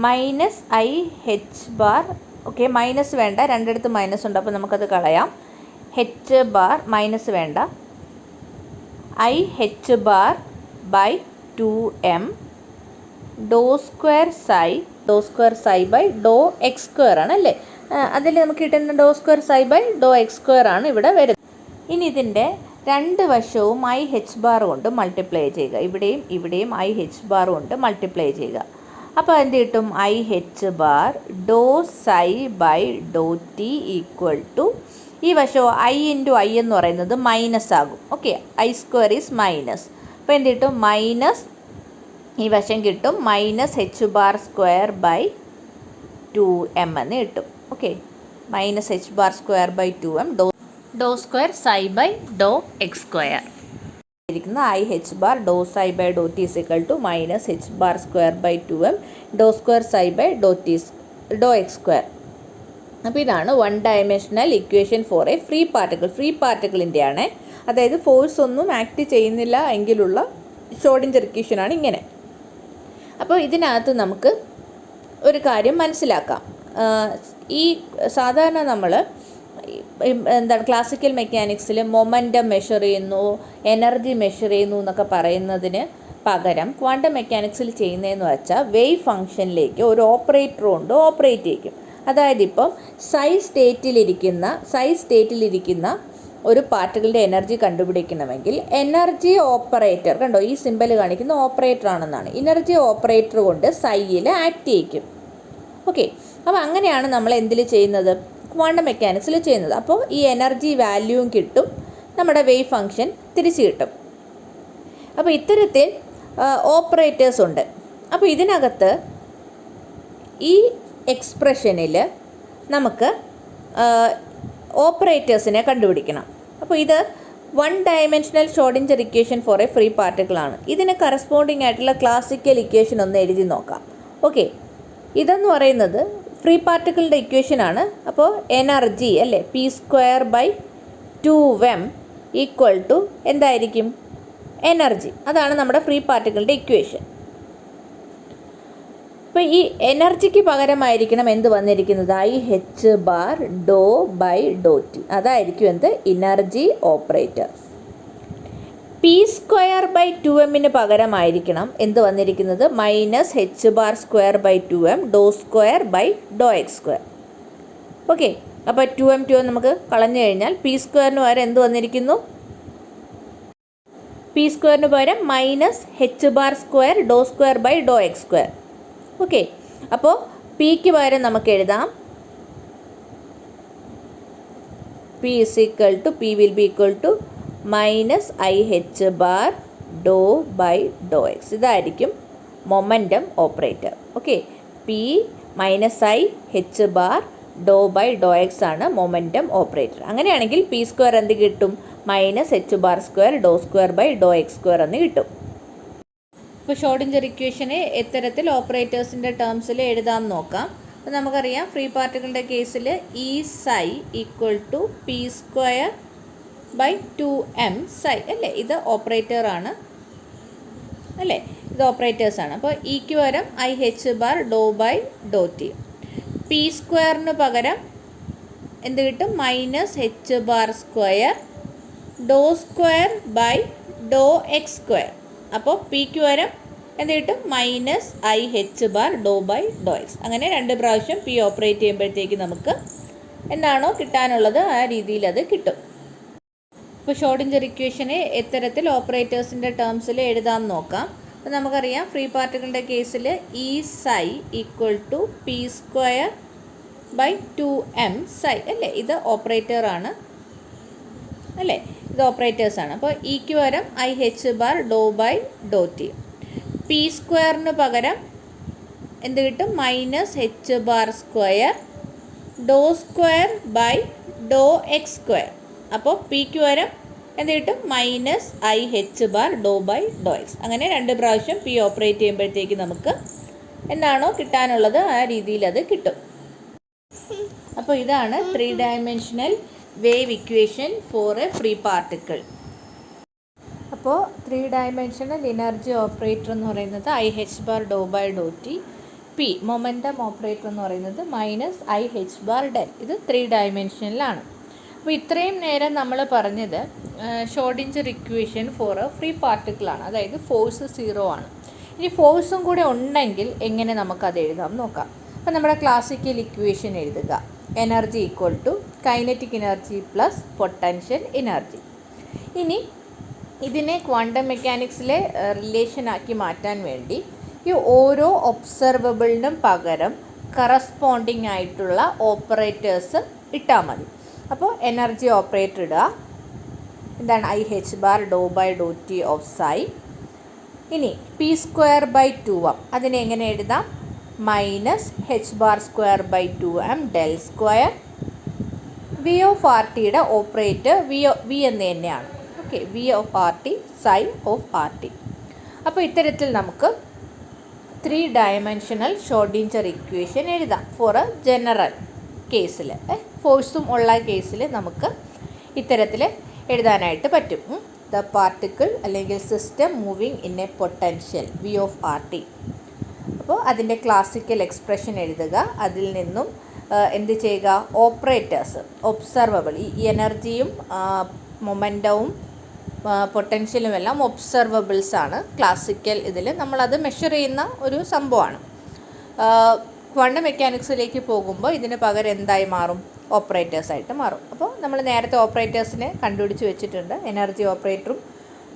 minus i h bar, okay minus വേണ്ട, രണ്ടിടത്ത് minus ഉണ്ട്, അപ്പോൾ നമുക്കത് കളയാം. H bar minus വേണ്ട, i h bar by 2m Dr square psi by Dr x square ആണ് അല്ലേ. അതിൽ നമുക്ക് കിട്ടുന്ന ഡോ square psi by Dr x square ആണ് ഇവിടെ വരുന്നത്. ഇനി ഇതിൻ്റെ രണ്ട് വശവും ഐ എച്ച് ബാർ കൊണ്ട് മൾട്ടിപ്ലൈ ചെയ്യുക. ഇവിടെയും ഐ എച്ച് ബാർ കൊണ്ട് മൾട്ടിപ്ലൈ ചെയ്യുക. അപ്പോൾ എന്ത് കിട്ടും? I h bar Dr psi by Dr t equal to, ഈ വശവും ഐ ഇൻറ്റു ഐ എന്ന് പറയുന്നത് മൈനസ് ആകും. Okay, i square is minus. അപ്പോൾ എന്ത് കിട്ടും? മൈനസ്, ഈ വശം കിട്ടും minus h bar square by 2m എന്ന് കിട്ടും. Okay, minus h bar square by 2m Dr square psi by Dr x square ഇരിക്കുന്ന i h bar Dr psi by Dr t is equal to minus h bar square by 2m Dr square psi by Dr x square. അപ്പോൾ ഇതാണ് one dimensional equation for a free പാർട്ടിക്കിളിൻ്റെ ആണ്. അതായത് force ഒന്നും act ചെയ്യുന്നില്ല എങ്കിലുള്ള Schrödinger ഇക്വേഷനാണ് ഇങ്ങനെ. അപ്പോൾ ഇതിനകത്ത് നമുക്ക് ഒരു കാര്യം മനസ്സിലാക്കാം. ഈ സാധാരണ നമ്മൾ എന്താണ് ക്ലാസിക്കൽ മെക്കാനിക്സിൽ മൊമെൻറ്റം മെഷർ ചെയ്യുന്നു, എനർജി മെഷർ ചെയ്യുന്നു എന്നൊക്കെ പറയുന്നതിന് പകരം ക്വാണ്ടം മെക്കാനിക്സിൽ ചെയ്യുന്നതെന്ന് വെച്ചാൽ വേവ് ഫംഗ്ഷനിലേക്ക് ഒരു ഓപ്പറേറ്റർ കൊണ്ട് ഓപ്പറേറ്റ് ചെയ്യും. അതായത് ഇപ്പം സൈ സ്റ്റേറ്റിലിരിക്കുന്ന ഒരു പാർട്ടിക്കിളിൻ്റെ എനർജി കണ്ടുപിടിക്കണമെങ്കിൽ എനർജി ഓപ്പറേറ്റർ, കണ്ടോ ഈ സിമ്പൽ കാണിക്കുന്ന ഓപ്പറേറ്റർ ആണെന്നാണ്, എനർജി ഓപ്പറേറ്റർ കൊണ്ട് സൈയിൽ ആക്ട് ചെയ്യിക്കും. ഓക്കെ, അപ്പോൾ അങ്ങനെയാണ് നമ്മൾ എന്തിൽ ചെയ്യുന്നത്? ക്വാണ്ടം മെക്കാനിക്സിൽ ചെയ്യുന്നത്. അപ്പോൾ ഈ എനർജി വാല്യൂവും കിട്ടും, നമ്മുടെ വേവ് ഫംഗ്ഷൻ തിരിച്ച് കിട്ടും. അപ്പോൾ ഇത്തരത്തിൽ ഓപ്പറേറ്റേഴ്സ് ഉണ്ട്. അപ്പോൾ ഇതിനകത്ത് ഈ എക്സ്പ്രഷനിൽ നമുക്ക് ഓപ്പറേറ്റേഴ്സിനെ കണ്ടുപിടിക്കണം. അപ്പോൾ ഇത് one dimensional Schrodinger equation for a free പാർട്ടിക്കിളാണ്. ഇതിന് കറസ്പോണ്ടിങ് ആയിട്ടുള്ള ക്ലാസിക്കൽ ഇക്വേഷൻ ഒന്ന് എഴുതി നോക്കാം. ഓക്കെ, ഇതെന്ന് പറയുന്നത് ഫ്രീ പാർട്ടിക്കിളിൻ്റെ ഇക്വേഷനാണ്. അപ്പോൾ എനർജി അല്ലേ, p square by 2m equal to എന്തായിരിക്കും? എനർജി. അതാണ് നമ്മുടെ ഫ്രീ പാർട്ടിക്കിളിൻ്റെ ഇക്വേഷൻ. അപ്പോൾ ഈ എനർജിക്ക് പകരമായിരിക്കണം എന്ത് വന്നിരിക്കുന്നത്? I h bar Dr by Dr t. അതായിരിക്കും എന്ത്? Energy operator. P square by 2m പകരമായിരിക്കണം എന്ത് വന്നിരിക്കുന്നത്? Minus h bar square by 2m Dr square by Dr x square. Okay, അപ്പോൾ 2m നമുക്ക് കളഞ്ഞു കഴിഞ്ഞാൽ പി സ്ക്വയറിന് പകരം എന്ത് വന്നിരിക്കുന്നു? പി സ്ക്വയറിന് പകരം minus h bar square Dr square by Dr x square. Okay, അപ്പോൾ പിക്ക് പകരം നമുക്ക് എഴുതാം p will be equal to minus i h bar Dr by Dr x. ഇതായിരിക്കും momentum operator. Okay, p minus i h bar Dr by Dr x ആണ് momentum operator. അങ്ങനെയാണെങ്കിൽ p square എന്ത് കിട്ടും? Minus h bar square Dr square by Dr x square എന്ന് കിട്ടും. ഇപ്പോൾ Schrödinger ഇക്വേഷനെ എത്തരത്തിൽ ഓപ്പറേറ്റേഴ്സിൻ്റെ ടേംസിൽ എഴുതാൻ നോക്കാം. അപ്പോൾ നമുക്കറിയാം ഫ്രീ പാർട്ടിക്കിളിൻ്റെ കേസിൽ e psi equal to p square by 2m psi അല്ലേ. ഇത് ഓപ്പറേറ്ററാണ് അല്ലേ, ഇത് ഓപ്പറേറ്റേഴ്സാണ്. അപ്പോൾ ഇക്ക് പകരം i h bar Dr by Dr t. P സ്ക്വയറിന് പകരം എന്ത് കിട്ടും? Minus h bar square Dr square by Dr x square. അപ്പോൾ പിക്ക് പകരം എന്ത് കിട്ടും? Minus i h bar Dr by Dr x. അങ്ങനെ 2 പ്രാവശ്യം പി ഓപ്പറേറ്റ് ചെയ്യുമ്പോഴത്തേക്ക് നമുക്ക് എന്താണോ കിട്ടാനുള്ളത് ആ രീതിയിൽ അത് കിട്ടും. ഇപ്പോൾ ഷ്രോഡിഞ്ചർ ഇക്വേഷനെ എത്തരത്തിൽ ഓപ്പറേറ്റേഴ്സിൻ്റെ ടേംസിൽ എഴുതാൻ നോക്കാം. അപ്പോൾ നമുക്കറിയാം ഫ്രീ പാർട്ടിക്കിളിൻ്റെ കേസിൽ e psi equal to p square by 2m psi അല്ലേ. ഇത് ഓപ്പറേറ്ററാണ് അല്ലേ, ഇത് ഓപ്പറേറ്റേഴ്സാണ്. അപ്പോൾ ഇക്ക് പകരം i h bar Dr by Dr t. P സ്ക്വയറിന് പകരം എന്ത് കിട്ടും? Minus h bar square Dr square by Dr x square. അപ്പോൾ പിക്ക് പകരം എന്ത് കിട്ടും? Minus i h bar Dr by Dr x. അങ്ങനെ 2 പ്രാവശ്യം പി ഓപ്പറേറ്റ് ചെയ്യുമ്പോഴത്തേക്ക് നമുക്ക് എന്താണോ കിട്ടാനുള്ളത് ആ രീതിയിൽ അത് കിട്ടും. അപ്പോൾ ഇതാണ് 3 dimensional wave equation for a free particle. അപ്പോൾ 3 ഡയമെൻഷണൽ എനർജി ഓപ്പറേറ്റർ എന്ന് പറയുന്നത് i h bar Dr by Dr t. P momentum operator എന്ന് പറയുന്നത് minus i h bar del. ഇത് 3 ഡയമെൻഷനിലാണ്. അപ്പോൾ ഇത്രയും നേരം നമ്മൾ പറഞ്ഞത് Schrodinger equation for a free പാർട്ടിക്കിളാണ്, അതായത് ഫോഴ്സ് 0 ആണ്. ഇനി ഫോഴ്സും കൂടെ ഉണ്ടെങ്കിൽ എങ്ങനെ നമുക്കത് എഴുതാം നോക്കാം. അപ്പോൾ നമ്മുടെ ക്ലാസിക്കൽ ഇക്വേഷൻ എഴുതുക. Energy equal to kinetic energy plus potential energy. ഇനി ഇതിനെ ക്വാണ്ടം മെക്കാനിക്സിലെ റിലേഷനാക്കി മാറ്റാൻ വേണ്ടി ഈ ഓരോ ഒബ്സർവബിളിനും പകരം കറസ്പോണ്ടിങ് ആയിട്ടുള്ള ഓപ്പറേറ്റേഴ്സ് ഇട്ടാൽ മതി. അപ്പോൾ എനർജി ഓപ്പറേറ്റർ ഇടുക. എന്താണ്? I h bar Dr by Dr t of psi. ഇനി പി സ്ക്വയർ ബൈ 2m അതിനെ എങ്ങനെ എഴുതാം? Minus h bar square by 2m del square. V of r ടിയുടെ ഓപ്പറേറ്റർ വി എന്ന് തന്നെയാണ്. Okay, v of r t psi of r t. അപ്പോൾ ഇത്തരത്തിൽ നമുക്ക് 3 ഡയമെൻഷണൽ ഷ്രോഡിഞ്ചർ ഇക്വേഷൻ എഴുതാം ഫോർ എ ജനറൽ കേസിൽ. ഫോഴ്സും ഉള്ള കേസിൽ നമുക്ക് ഇത്തരത്തിൽ എഴുതാനായിട്ട് പറ്റും. ദ പാർട്ടിക്കിൾ അല്ലെങ്കിൽ system moving in a potential v of r t. അപ്പോൾ അതിൻ്റെ ക്ലാസിക്കൽ എക്സ്പ്രഷൻ എഴുതുക. അതിൽ നിന്നും എന്ത് ചെയ്യുക? ഓപ്പറേറ്റേഴ്സ് ഒബ്സർവബിൾ, ഈ എനർജിയും മൊമെൻറ്റവും പൊട്ടൻഷ്യലും എല്ലാം ഒബ്സർവബിൾസ് ആണ് ക്ലാസിക്കൽ ഇതിൽ. നമ്മളത് മെഷർ ചെയ്യുന്ന ഒരു സംഭവമാണ്. ക്വാണ്ടം മെക്കാനിക്സിലേക്ക് പോകുമ്പോൾ ഇതിന് പകരം എന്തായി മാറും? ഓപ്പറേറ്റേഴ്സായിട്ട് മാറും. അപ്പോൾ നമ്മൾ നേരത്തെ ഓപ്പറേറ്റേഴ്സിനെ കണ്ടുപിടിച്ച് വെച്ചിട്ടുണ്ട്. എനർജി ഓപ്പറേറ്ററും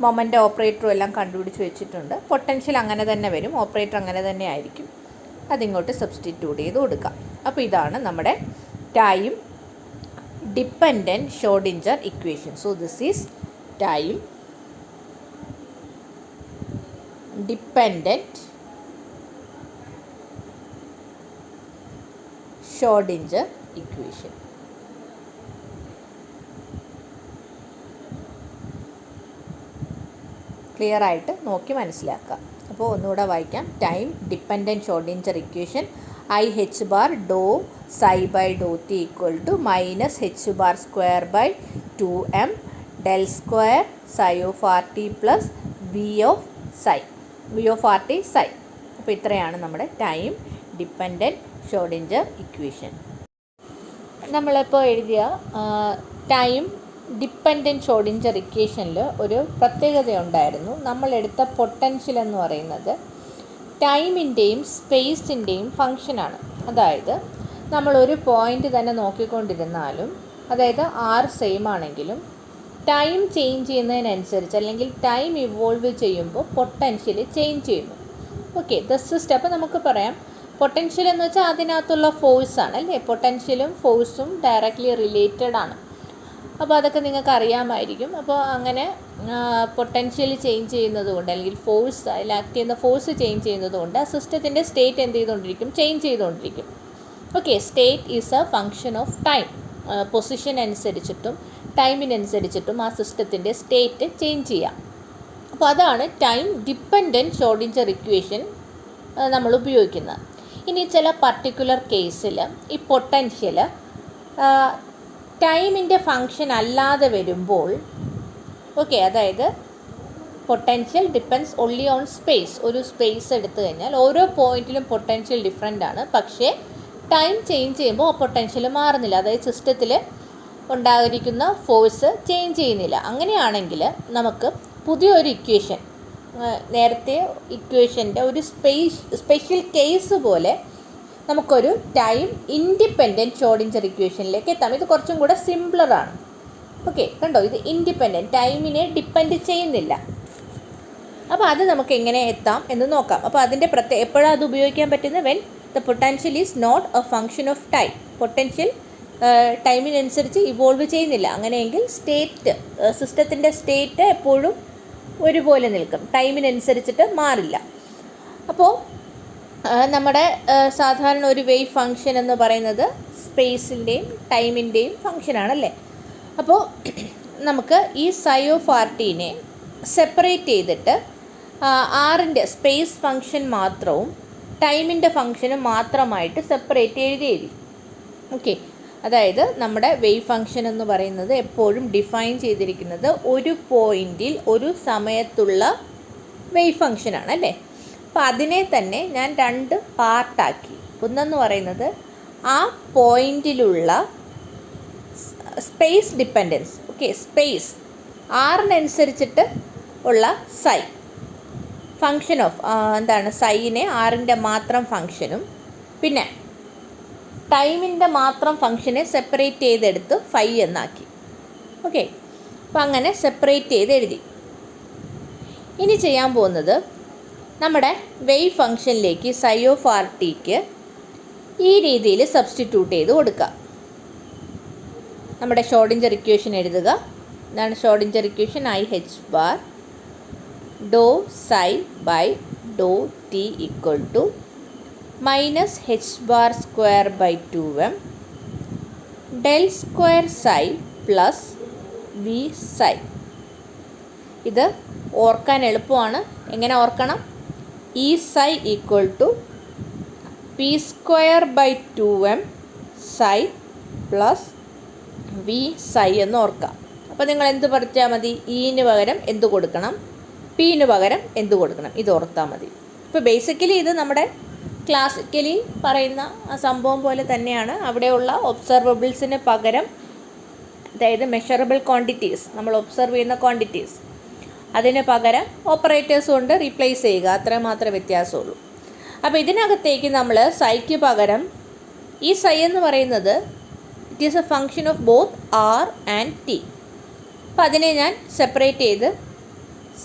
മൊമെൻ്റ് ഓപ്പറേറ്ററും എല്ലാം കണ്ടുപിടിച്ച് വെച്ചിട്ടുണ്ട്. പൊട്ടൻഷ്യൽ അങ്ങനെ തന്നെ വരും, ഓപ്പറേറ്റർ അങ്ങനെ തന്നെ ആയിരിക്കും. അതിങ്ങോട്ട് സബ്സ്റ്റിറ്റ്യൂട്ട് ചെയ്ത് കൊടുക്കാം. അപ്പോൾ ഇതാണ് നമ്മുടെ time dependent Schrodinger equation. So this is time dependent Schrodinger equation. Clear ആയിട്ട് നോക്കി മനസ്സിലാക്കുക. അപ്പോൾ ഒന്നുകൂടെ വായിക്കാം. Time dependent Schrodinger equation i h bar Dr psi by Dr t equal to minus h bar square by 2m del square psi of r t plus v of r t psi. അപ്പോൾ ഇത്രയാണ് നമ്മുടെ time dependent Schrodinger equation. നമ്മളിപ്പോൾ എഴുതിയ time dependent Schrödinger ഇക്വേഷനിൽ ഒരു പ്രത്യേകത ഉണ്ടായിരുന്നു. നമ്മളെടുത്ത potential എന്ന് പറയുന്നത് ടൈമിൻ്റെയും സ്പേസിൻ്റെയും ഫങ്ഷനാണ്. അതായത് നമ്മളൊരു പോയിൻ്റ് തന്നെ നോക്കിക്കൊണ്ടിരുന്നാലും, അതായത് ആർ സെയിം ആണെങ്കിലും ടൈം ചേഞ്ച് ചെയ്യുന്നതിനനുസരിച്ച് അല്ലെങ്കിൽ ടൈം ഇവോൾവ് ചെയ്യുമ്പോൾ പൊട്ടൻഷ്യൽ ചേഞ്ച് ചെയ്യുന്നു. Okay, this is. അപ്പോൾ നമുക്ക് പറയാം പൊട്ടൻഷ്യൽ എന്ന് വെച്ചാൽ അതിനകത്തുള്ള ഫോഴ്സാണ് അല്ലേ. പൊട്ടൻഷ്യലും ഫോഴ്സും ഡയറക്റ്റ്ലി റിലേറ്റഡ് ആണ്. അപ്പോൾ അതൊക്കെ നിങ്ങൾക്ക് അറിയാമായിരിക്കും. അപ്പോൾ അങ്ങനെ പൊട്ടൻഷ്യൽ ചേഞ്ച് ചെയ്യുന്നത് കൊണ്ട് അല്ലെങ്കിൽ ഫോഴ്സ്, അതിൽ ആക്ട് ചെയ്യുന്ന ഫോഴ്സ് ചേഞ്ച് ചെയ്യുന്നത് കൊണ്ട് ആ സിസ്റ്റത്തിൻ്റെ സ്റ്റേറ്റ് എന്ത് ചെയ്തുകൊണ്ടിരിക്കും? ചേഞ്ച് ചെയ്തുകൊണ്ടിരിക്കും. Okay, state is a function of time. Position അനുസരിച്ചിട്ടും ടൈമിനനുസരിച്ചിട്ടും ആ സിസ്റ്റത്തിൻ്റെ സ്റ്റേറ്റ് ചേഞ്ച് ചെയ്യാം. അപ്പോൾ അതാണ് ടൈം ഡിപ്പെൻഡൻറ്റ് ഷ്രോഡിഞ്ചർ ഇക്വേഷൻ നമ്മൾ ഉപയോഗിക്കുന്നത്. ഇനി ചില പർട്ടിക്കുലർ കേസിൽ ഈ പൊട്ടൻഷ്യൽ ടൈമിൻ്റെ ഫങ്ഷൻ അല്ലാതെ വരുമ്പോൾ, ഓക്കെ, അതായത് potential depends only on space. ഒരു സ്പേസ് എടുത്തു കഴിഞ്ഞാൽ ഓരോ പോയിന്റിലും പൊട്ടൻഷ്യൽ ഡിഫറെൻ്റ് ആണ്. പക്ഷേ ടൈം ചേഞ്ച് ചെയ്യുമ്പോൾ ആ പൊട്ടൻഷ്യൽ മാറുന്നില്ല. അതായത് സിസ്റ്റത്തിൽ ഉണ്ടായിരിക്കുന്ന ഫോഴ്സ് ചേഞ്ച് ചെയ്യുന്നില്ല. അങ്ങനെയാണെങ്കിൽ നമുക്ക് പുതിയൊരു ഇക്വേഷൻ, നേരത്തെ ഇക്വേഷൻ്റെ ഒരു സ്പെഷ്യൽ കേസ് പോലെ നമുക്കൊരു ടൈം ഇൻഡിപെൻഡൻറ്റ് ഷ്രോഡിഞ്ചർ ഇക്വേഷനിലേക്ക് എത്താം. ഇത് കുറച്ചും കൂടെ സിംപ്ലറാണ്. ഓക്കെ, കണ്ടോ, ഇത് ഇൻഡിപെൻഡൻറ്റ്, ടൈമിനെ ഡിപ്പെൻഡ് ചെയ്യുന്നില്ല. അപ്പോൾ അത് നമുക്ക് എങ്ങനെ എത്താം എന്ന് നോക്കാം. അപ്പോൾ അതിൻ്റെ എപ്പോഴാണ് അത് ഉപയോഗിക്കാൻ പറ്റുന്നത്? When the potential is not a function of time. Potential ടൈമിനനുസരിച്ച് ഇവോൾവ് ചെയ്യുന്നില്ല. അങ്ങനെയെങ്കിൽ സ്റ്റേറ്റ്, സിസ്റ്റത്തിൻ്റെ സ്റ്റേറ്റ് എപ്പോഴും ഒരുപോലെ നിൽക്കും, ടൈമിനനുസരിച്ചിട്ട് മാറില്ല. അപ്പോൾ നമ്മുടെ സാധാരണ ഒരു വേവ് ഫങ്ഷൻ എന്ന് പറയുന്നത് സ്പേസിൻ്റെയും ടൈമിൻ്റെയും ഫങ്ഷനാണല്ലേ. അപ്പോൾ നമുക്ക് ഈ സൈ ഓഫ് ആർ ടീനെ സെപ്പറേറ്റ് ചെയ്തിട്ട് ആറിൻ്റെ സ്പേസ് ഫംഗ്ഷൻ മാത്രവും ടൈമിൻ്റെ ഫംഗ്ഷനും മാത്രമായിട്ട് സെപ്പറേറ്റ് എഴുതി. ഓക്കെ, അതായത് നമ്മുടെ വേവ് ഫംഗ്ഷൻ എന്ന് പറയുന്നത് എപ്പോഴും ഡിഫൈൻ ചെയ്തിരിക്കുന്നത് ഒരു പോയിൻറ്റിൽ ഒരു സമയത്തുള്ള വേവ് ഫംഗ്ഷനാണ് അല്ലേ. അപ്പോൾ അതിനെ തന്നെ ഞാൻ 2 പാർട്ടാക്കി. ഒന്നെന്ന് പറയുന്നത് ആ പോയിൻറ്റിലുള്ള സ്പേസ് ഡിപ്പെൻഡൻസ്, ഓക്കെ, സ്പേസ് ആറിനനുസരിച്ചിട്ട് ഉള്ള സൈ ഫങ്ഷൻ ഓഫ് സൈനെ ആറിൻ്റെ മാത്രം ഫങ്ഷനും പിന്നെ ടൈമിൻ്റെ മാത്രം ഫങ്ഷനെ സെപ്പറേറ്റ് ചെയ്തെടുത്ത് ഫൈ എന്നാക്കി. ഓക്കെ, അപ്പോൾ അങ്ങനെ സെപ്പറേറ്റ് ചെയ്ത് എഴുതി. ഇനി ചെയ്യാൻ പോകുന്നത് നമ്മുടെ വേവ് ഫങ്ഷനിലേക്ക് സൈ ഓഫ് ആർ ടിക്ക് ഈ രീതിയിൽ സബ്സ്റ്റിറ്റ്യൂട്ട് ചെയ്ത് കൊടുക്കുക. നമ്മുടെ ഷ്രോഡിഞ്ചർ ഇക്വേഷൻ എഴുതുക. ഇതാണ് Schrodinger equation. I h bar Dr psi by Dr t equal to minus h bar square by 2m del square psi plus v psi. ഇത് ഓർക്കാൻ എളുപ്പമാണ്. എങ്ങനെ ഓർക്കണം? E psi equal to p square by 2m psi plus v psi എന്ന് ഓർക്കാം. അപ്പോൾ നിങ്ങൾ എന്ത് പഠിച്ചാൽ മതി? ഇന് പകരം എന്ത് കൊടുക്കണം, പിന് പകരം എന്ത് കൊടുക്കണം, ഇത് ഓർത്താൽ മതി. ഇപ്പോൾ ബേസിക്കലി ഇത് നമ്മുടെ ക്ലാസിക്കലി പറയുന്ന ആ സംഭവം പോലെ തന്നെയാണ്. അവിടെയുള്ള ഒബ്സർവബിൾസിന് പകരം, അതായത് മെഷറബിൾ ക്വാണ്ടിറ്റീസ്, നമ്മൾ ഒബ്സർവ് ചെയ്യുന്ന ക്വാണ്ടിറ്റീസ്, അതിന് പകരം ഓപ്പറേറ്റേഴ്സ് കൊണ്ട് റീപ്ലേസ് ചെയ്യുക, അത്ര മാത്രമേ വ്യത്യാസമുള്ളൂ. അപ്പോൾ ഇതിനകത്തേക്ക് നമ്മൾ സൈക്ക് പകരം ഈ സൈ എന്ന് പറയുന്നത് it is a function of both are and T. അപ്പോൾ അതിനെ ഞാൻ സെപ്പറേറ്റ് ചെയ്ത്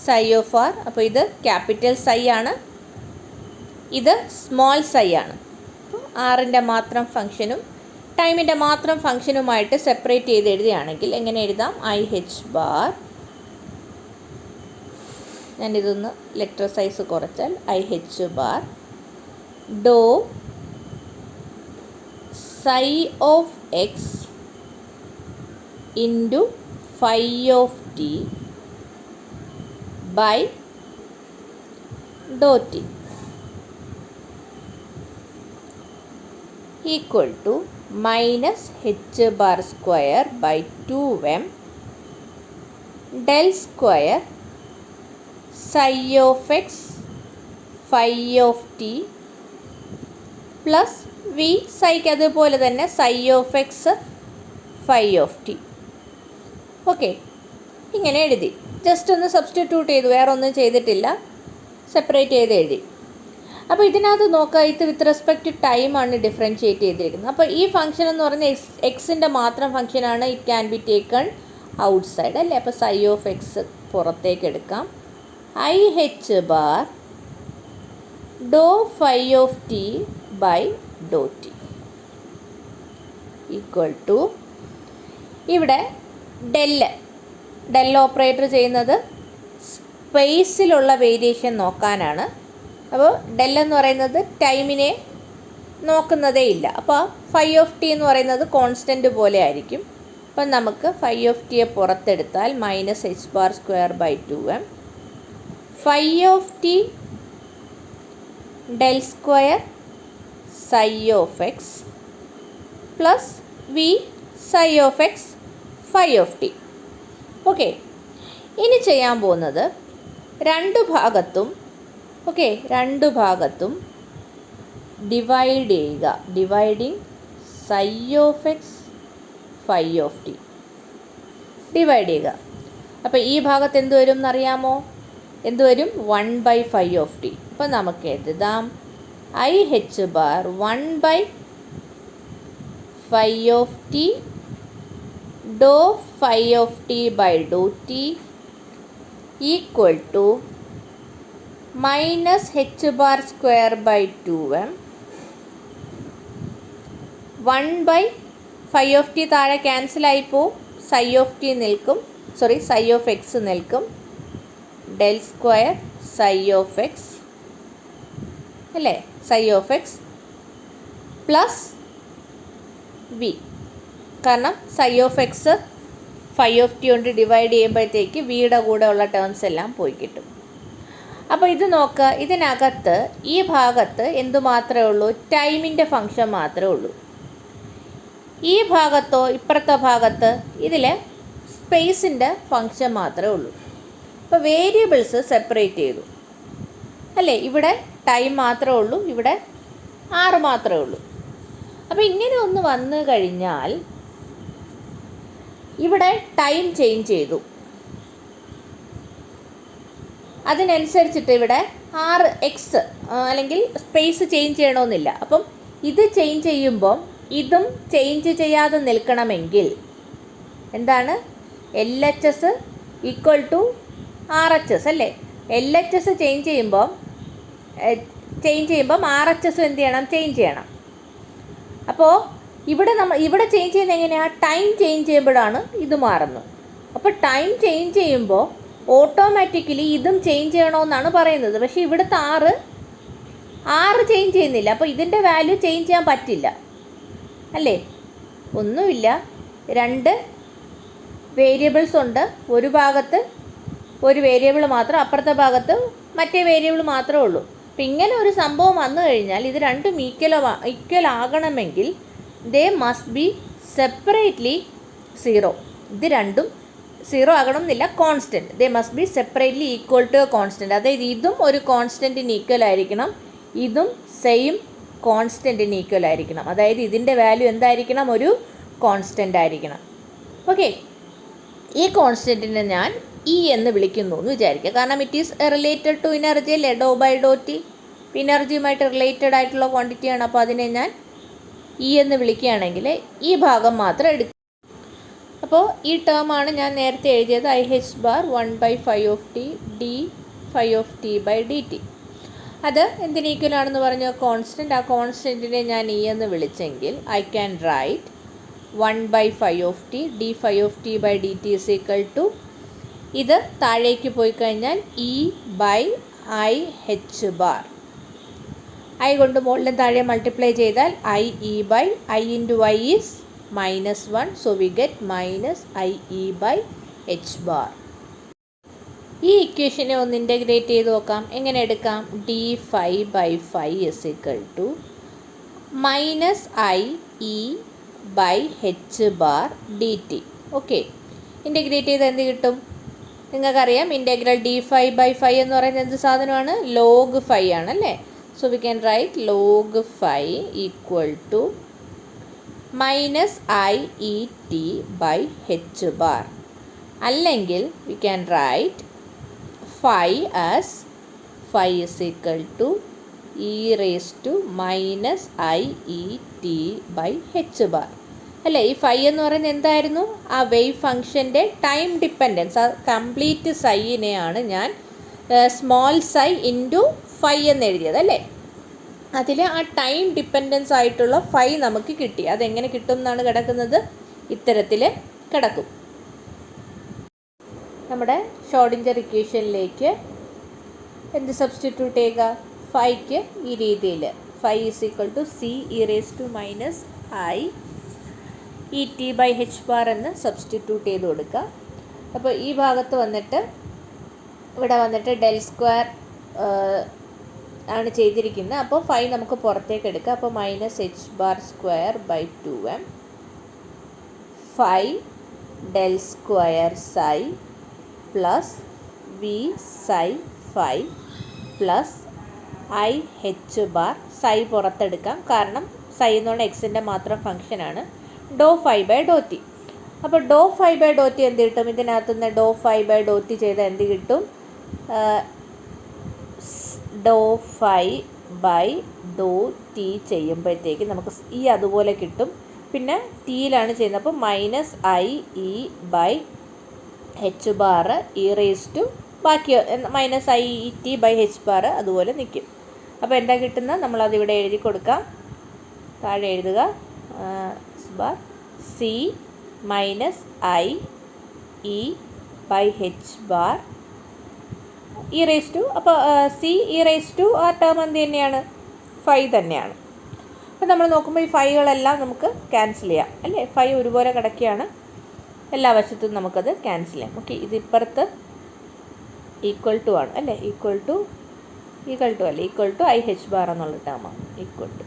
സൈ ഓഫ് ആർ, അപ്പോൾ ഇത് ക്യാപിറ്റൽ സൈ ആണ്, ഇത് സ്മോൾ സൈ ആണ്. അപ്പോൾ ആറിൻ്റെ മാത്രം ഫംഗ്ഷനും ടൈമിൻ്റെ മാത്രം ഫംഗ്ഷനുമായിട്ട് സെപ്പറേറ്റ് ചെയ്ത് എഴുതുകയാണെങ്കിൽ എങ്ങനെ എഴുതാം? ഐ എച്ച് ബാർ, ഞാനിതൊന്ന് ലെറ്റർ സൈസ് കുറച്ചാൽ i h bar Dr psi of x into phi of t by Dr t equal to minus h bar square by 2m del square psi of x phi of t plus v സൈക്ക് അതുപോലെ തന്നെ psi of x phi of t. Okay, ഇങ്ങനെ എഴുതി. Just ഒന്ന് substitute ചെയ്തു, വേറെ ഒന്നും ചെയ്തിട്ടില്ല, സെപ്പറേറ്റ് ചെയ്ത് എഴുതി. അപ്പോൾ ഇതിനകത്ത് നോക്കുക, ഇത് വിത്ത് റെസ്പെക്ട് ടു ടൈമാണ് ഡിഫറൻഷ്യേറ്റ് ചെയ്തിരിക്കുന്നത്. അപ്പോൾ ഈ ഫംഗ്ഷൻ എന്ന് പറഞ്ഞാൽ എക്സിൻ്റെ മാത്രം ഫംഗ്ഷനാണ്. It can be taken outside അല്ലേ. അപ്പോൾ സൈ ഓഫ് എക്സ് പുറത്തേക്ക് എടുക്കാം. I h bar doe phi of t by Dr t equal to, ഇവിടെ ഡെൽ ഓപ്പറേറ്റർ ചെയ്യുന്നത് സ്പേസിലുള്ള വേരിയേഷൻ നോക്കാനാണ്. അപ്പോൾ ഡെൽ എന്ന് പറയുന്നത് ടൈമിനെ നോക്കുന്നതേ ഇല്ല. അപ്പോൾ ഫൈ ഓഫ് ടി എന്ന് പറയുന്നത് കോൺസ്റ്റൻറ്റ് പോലെ ആയിരിക്കും. അപ്പം നമുക്ക് ഫൈ ഓഫ് ടിയെ പുറത്തെടുത്താൽ minus h bar square by 2m phi of t del square psi of x plus v psi of x phi of t. Okay, ഇനി ചെയ്യാൻ പോകുന്നത് രണ്ട് ഭാഗത്തും ഡിവൈഡ് ചെയ്യുക. Dividing psi of x phi of t divide ചെയ്യുക. അപ്പോൾ ഈ ഭാഗത്ത് എന്ത് വരും എന്നറിയാമോ? എന്ത് വരും? 1/5 ഓഫ് ടി. അപ്പോൾ നമുക്ക് എഴുതാം i h bar 1/5 of t doh phi of t by Dr t equal to minus h bar square by 2m 1/5 of t താഴെ ക്യാൻസലായിപ്പോവും. സൈ ഓഫ് ടി നിൽക്കും, സൈ ഓഫ് എക്സ് നിൽക്കും. Del square psi of x അല്ലേ, psi of x plus v, കാരണം psi of X φ(t) കൊണ്ട് divide ചെയ്യുമ്പോഴത്തേക്ക് വിയുടെ കൂടെ ഉള്ള ടേംസ് എല്ലാം പോയി കിട്ടും. അപ്പോൾ ഇത് നോക്കുക, ഇതിനകത്ത് ഈ ഭാഗത്ത് എന്തു മാത്രമേ ഉള്ളൂ? ടൈമിൻ്റെ ഫംഗ്ഷൻ മാത്രമേ ഉള്ളൂ. ഈ ഭാഗത്തോ ഇപ്പുറത്തെ ഭാഗത്ത് ഇതിൽ സ്പേസിൻ്റെ ഫംഗ്ഷൻ മാത്രമേ ഉള്ളൂ. അപ്പോൾ വേരിയബിൾസ് സെപ്പറേറ്റ് ചെയ്തു അല്ലേ? ഇവിടെ ടൈം മാത്രമേ ഉള്ളൂ, ഇവിടെ r മാത്രമേ ഉള്ളൂ. അപ്പോൾ ഇങ്ങനെ ഒന്ന് വന്നു കഴിഞ്ഞാൽ ഇവിടെ ടൈം ചേഞ്ച് ചെയ്തു, അതിനനുസരിച്ചിട്ട് ഇവിടെ r(x) അല്ലെങ്കിൽ സ്പേസ് ചേഞ്ച് ചെയ്യണമെന്നില്ല. അപ്പം ഇത് ചേഞ്ച് ചെയ്യുമ്പം ഇതും ചേഞ്ച് ചെയ്യാതെ നിൽക്കണമെങ്കിൽ എന്താണ്? LHS ഈക്വൽ ടു RHS അല്ലേ? LHS ചേഞ്ച് ചെയ്യുമ്പം RHS എന്ത് ചെയ്യണം? ചേഞ്ച് ചെയ്യണം. അപ്പോൾ ഇവിടെ ചേഞ്ച് ചെയ്യുന്നത് എങ്ങനെയാണ്? ടൈം ചേഞ്ച് ചെയ്യുമ്പോഴാണ് ഇത് മാറുന്നത്. അപ്പോൾ ടൈം ചേഞ്ച് ചെയ്യുമ്പോൾ ഓട്ടോമാറ്റിക്കലി ഇതും ചേഞ്ച് ചെയ്യണമെന്നാണ് പറയുന്നത്. പക്ഷേ ഇവിടുത്തെ r ചേഞ്ച് ചെയ്യുന്നില്ല. അപ്പോൾ ഇതിൻ്റെ വാല്യൂ ചേഞ്ച് ചെയ്യാൻ പറ്റില്ല അല്ലേ? ഒന്നുമില്ല, രണ്ട് വേരിയബിൾസ് ഉണ്ട്. ഒരു ഭാഗത്ത് ഒരു വേരിയബിൾ മാത്രം, അപ്പുറത്തെ ഭാഗത്ത് മറ്റേ വേരിയബിൾ മാത്രമേ ഉള്ളൂ. അപ്പം ഇങ്ങനെ ഒരു സംഭവം വന്നു കഴിഞ്ഞാൽ ഇത് രണ്ടും ഈക്വൽ ആകണമെങ്കിൽ ദേ മസ്റ്റ് ബി സെപ്പറേറ്റ്ലി 0. ഇത് രണ്ടും 0 ആകണം എന്നില്ല, constant. They must be separately equal to a constant. അതായത് ഇതും ഒരു കോൺസ്റ്റൻറ്റിന് ഈക്വൽ ആയിരിക്കണം, ഇതും സെയിം കോൺസ്റ്റൻറ്റിന് ഈക്വൽ ആയിരിക്കണം. അതായത് ഇതിൻ്റെ വാല്യൂ എന്തായിരിക്കണം? ഒരു കോൺസ്റ്റൻ്റ് ആയിരിക്കണം. ഓക്കെ, ഈ കോൺസ്റ്റൻറ്റിനെ ഞാൻ E എന്ന് വിളിക്കുന്നു എന്ന് വിചാരിക്കുക. കാരണം it is related to energy അല്ലേ? ഡോ ബൈ ഡോ ടി ഇനർജിയുമായിട്ട് റിലേറ്റഡ് ആയിട്ടുള്ള ക്വാണ്ടിറ്റിയാണ്. അപ്പോൾ അതിനെ ഞാൻ E എന്ന് വിളിക്കുകയാണെങ്കിൽ ഈ ഭാഗം മാത്രം എടുക്കും. അപ്പോൾ ഈ ടേമാണ് ഞാൻ നേരത്തെ എഴുതിയത് IH bar 1/5 d φ(t)/dt. അത് എന്തിന് ഈക്വൽ ആണെന്ന് പറഞ്ഞു? കോൺസ്റ്റൻറ്റ്. ആ കോൺസ്റ്റൻറ്റിനെ ഞാൻ E എന്ന് വിളിച്ചെങ്കിൽ I can write 1/5 d φ(t)/dt is equal to, ഇത് താഴേക്ക് പോയി കഴിഞ്ഞാൽ E/IH bar. I കൊണ്ട് മുകളിലും താഴെ മൾട്ടിപ്ലൈ ചെയ്താൽ I into Y is -1. So we get -IE/H bar. ഈ ഇക്വേഷനെ ഒന്ന് ഇൻ്റഗ്രേറ്റ് ചെയ്ത് നോക്കാം. എങ്ങനെ എടുക്കാം? d∅/5 is equal to -IE/H bar dt. Okay, integrate ചെയ്ത് എന്ത് കിട്ടും? നിങ്ങൾക്കറിയാം ഇൻ്റഗ്രൽ d∅/5 എന്ന് പറയുന്നത് എന്ത് സാധനമാണ്? log 5 ആണല്ലേ? So we can write log 5 equal to -IET/H bar. അല്ലെങ്കിൽ we can write phi as phi is equal to e⁻⁻⁰ bar. അല്ലേ? ഈ phi എന്ന് പറയുന്നത് എന്തായിരുന്നു? ആ വേവ് ഫംഗ്ഷൻ്റെ ടൈം ഡിപ്പെൻഡൻസ്. ആ കംപ്ലീറ്റ് സൈനെയാണ് ഞാൻ സ്മോൾ സൈ ഇൻറ്റു phi എന്ന് എഴുതിയത് അല്ലേ? അതിൽ ആ ടൈം ഡിപ്പെൻഡൻസ് ആയിട്ടുള്ള phi നമുക്ക് കിട്ടി. അതെങ്ങനെ കിട്ടും എന്നാണ് കിടക്കുന്നത്? ഇത്തരത്തിൽ കിടക്കും. നമ്മുടെ ഷ്രോഡിഞ്ചർ ഇക്വേഷനിലേക്ക് എന്ത് സബ്സ്റ്റിറ്റ്യൂട്ട് ചെയ്യുക? ഫൈക്ക് ഈ രീതിയിൽ phi is equal to c e⁻⁻⁰ എന്ന് സബ്സ്റ്റിറ്റ്യൂട്ട് ചെയ്ത് കൊടുക്കുക. അപ്പോൾ ഈ ഭാഗത്ത് വന്നിട്ട് ഇവിടെ വന്നിട്ട് del square ആണ് ചെയ്തിരിക്കുന്നത്. അപ്പോൾ phi നമുക്ക് പുറത്തേക്ക് എടുക്കുക. അപ്പോൾ -h⁻²/2m phi del square psi plus v psi phi plus IH bar. psi പുറത്തെടുക്കാം, കാരണം psi എന്ന് പറഞ്ഞാൽ എക്സിൻ്റെ മാത്രം ഫംഗ്ഷനാണ്. ഡോ φ/t. അപ്പോൾ ഡോ φ/t എന്ത് കിട്ടും? ഇതിനകത്തുനിന്ന് ഡോ φ/t ചെയ്താൽ എന്ത് കിട്ടും? ഡോ φ/t ചെയ്യുമ്പോഴത്തേക്ക് നമുക്ക് ഈ അതുപോലെ കിട്ടും. പിന്നെ ടിയിലാണ് ചെയ്യുന്നത്. അപ്പോൾ -IE/H bar ബാക്കി -IET/H bar അതുപോലെ നിൽക്കും. അപ്പോൾ എന്താ കിട്ടുന്നത്? നമ്മളതിവിടെ എഴുതി കൊടുക്കാം. താഴെ എഴുതുക C -IE/H bar അപ്പോൾ C ആ ടേം എന്ത് തന്നെയാണ്? phi തന്നെയാണ്. അപ്പോൾ നമ്മൾ നോക്കുമ്പോൾ ഈ ഫൈകളെല്ലാം നമുക്ക് ക്യാൻസൽ ചെയ്യാം അല്ലേ? phi ഒരുപോലെ കിടക്കുകയാണ്. എല്ലാ വശത്തും നമുക്കത് ക്യാൻസൽ ചെയ്യാം. ഓക്കെ, ഇതിപ്പുറത്ത് ഈക്വൽ ടു ആണ് അല്ലേ, ഈക്വൽ ടു അല്ല, equal to i h bar എന്നുള്ള ടേമാണ് ഈക്വൽ ടു.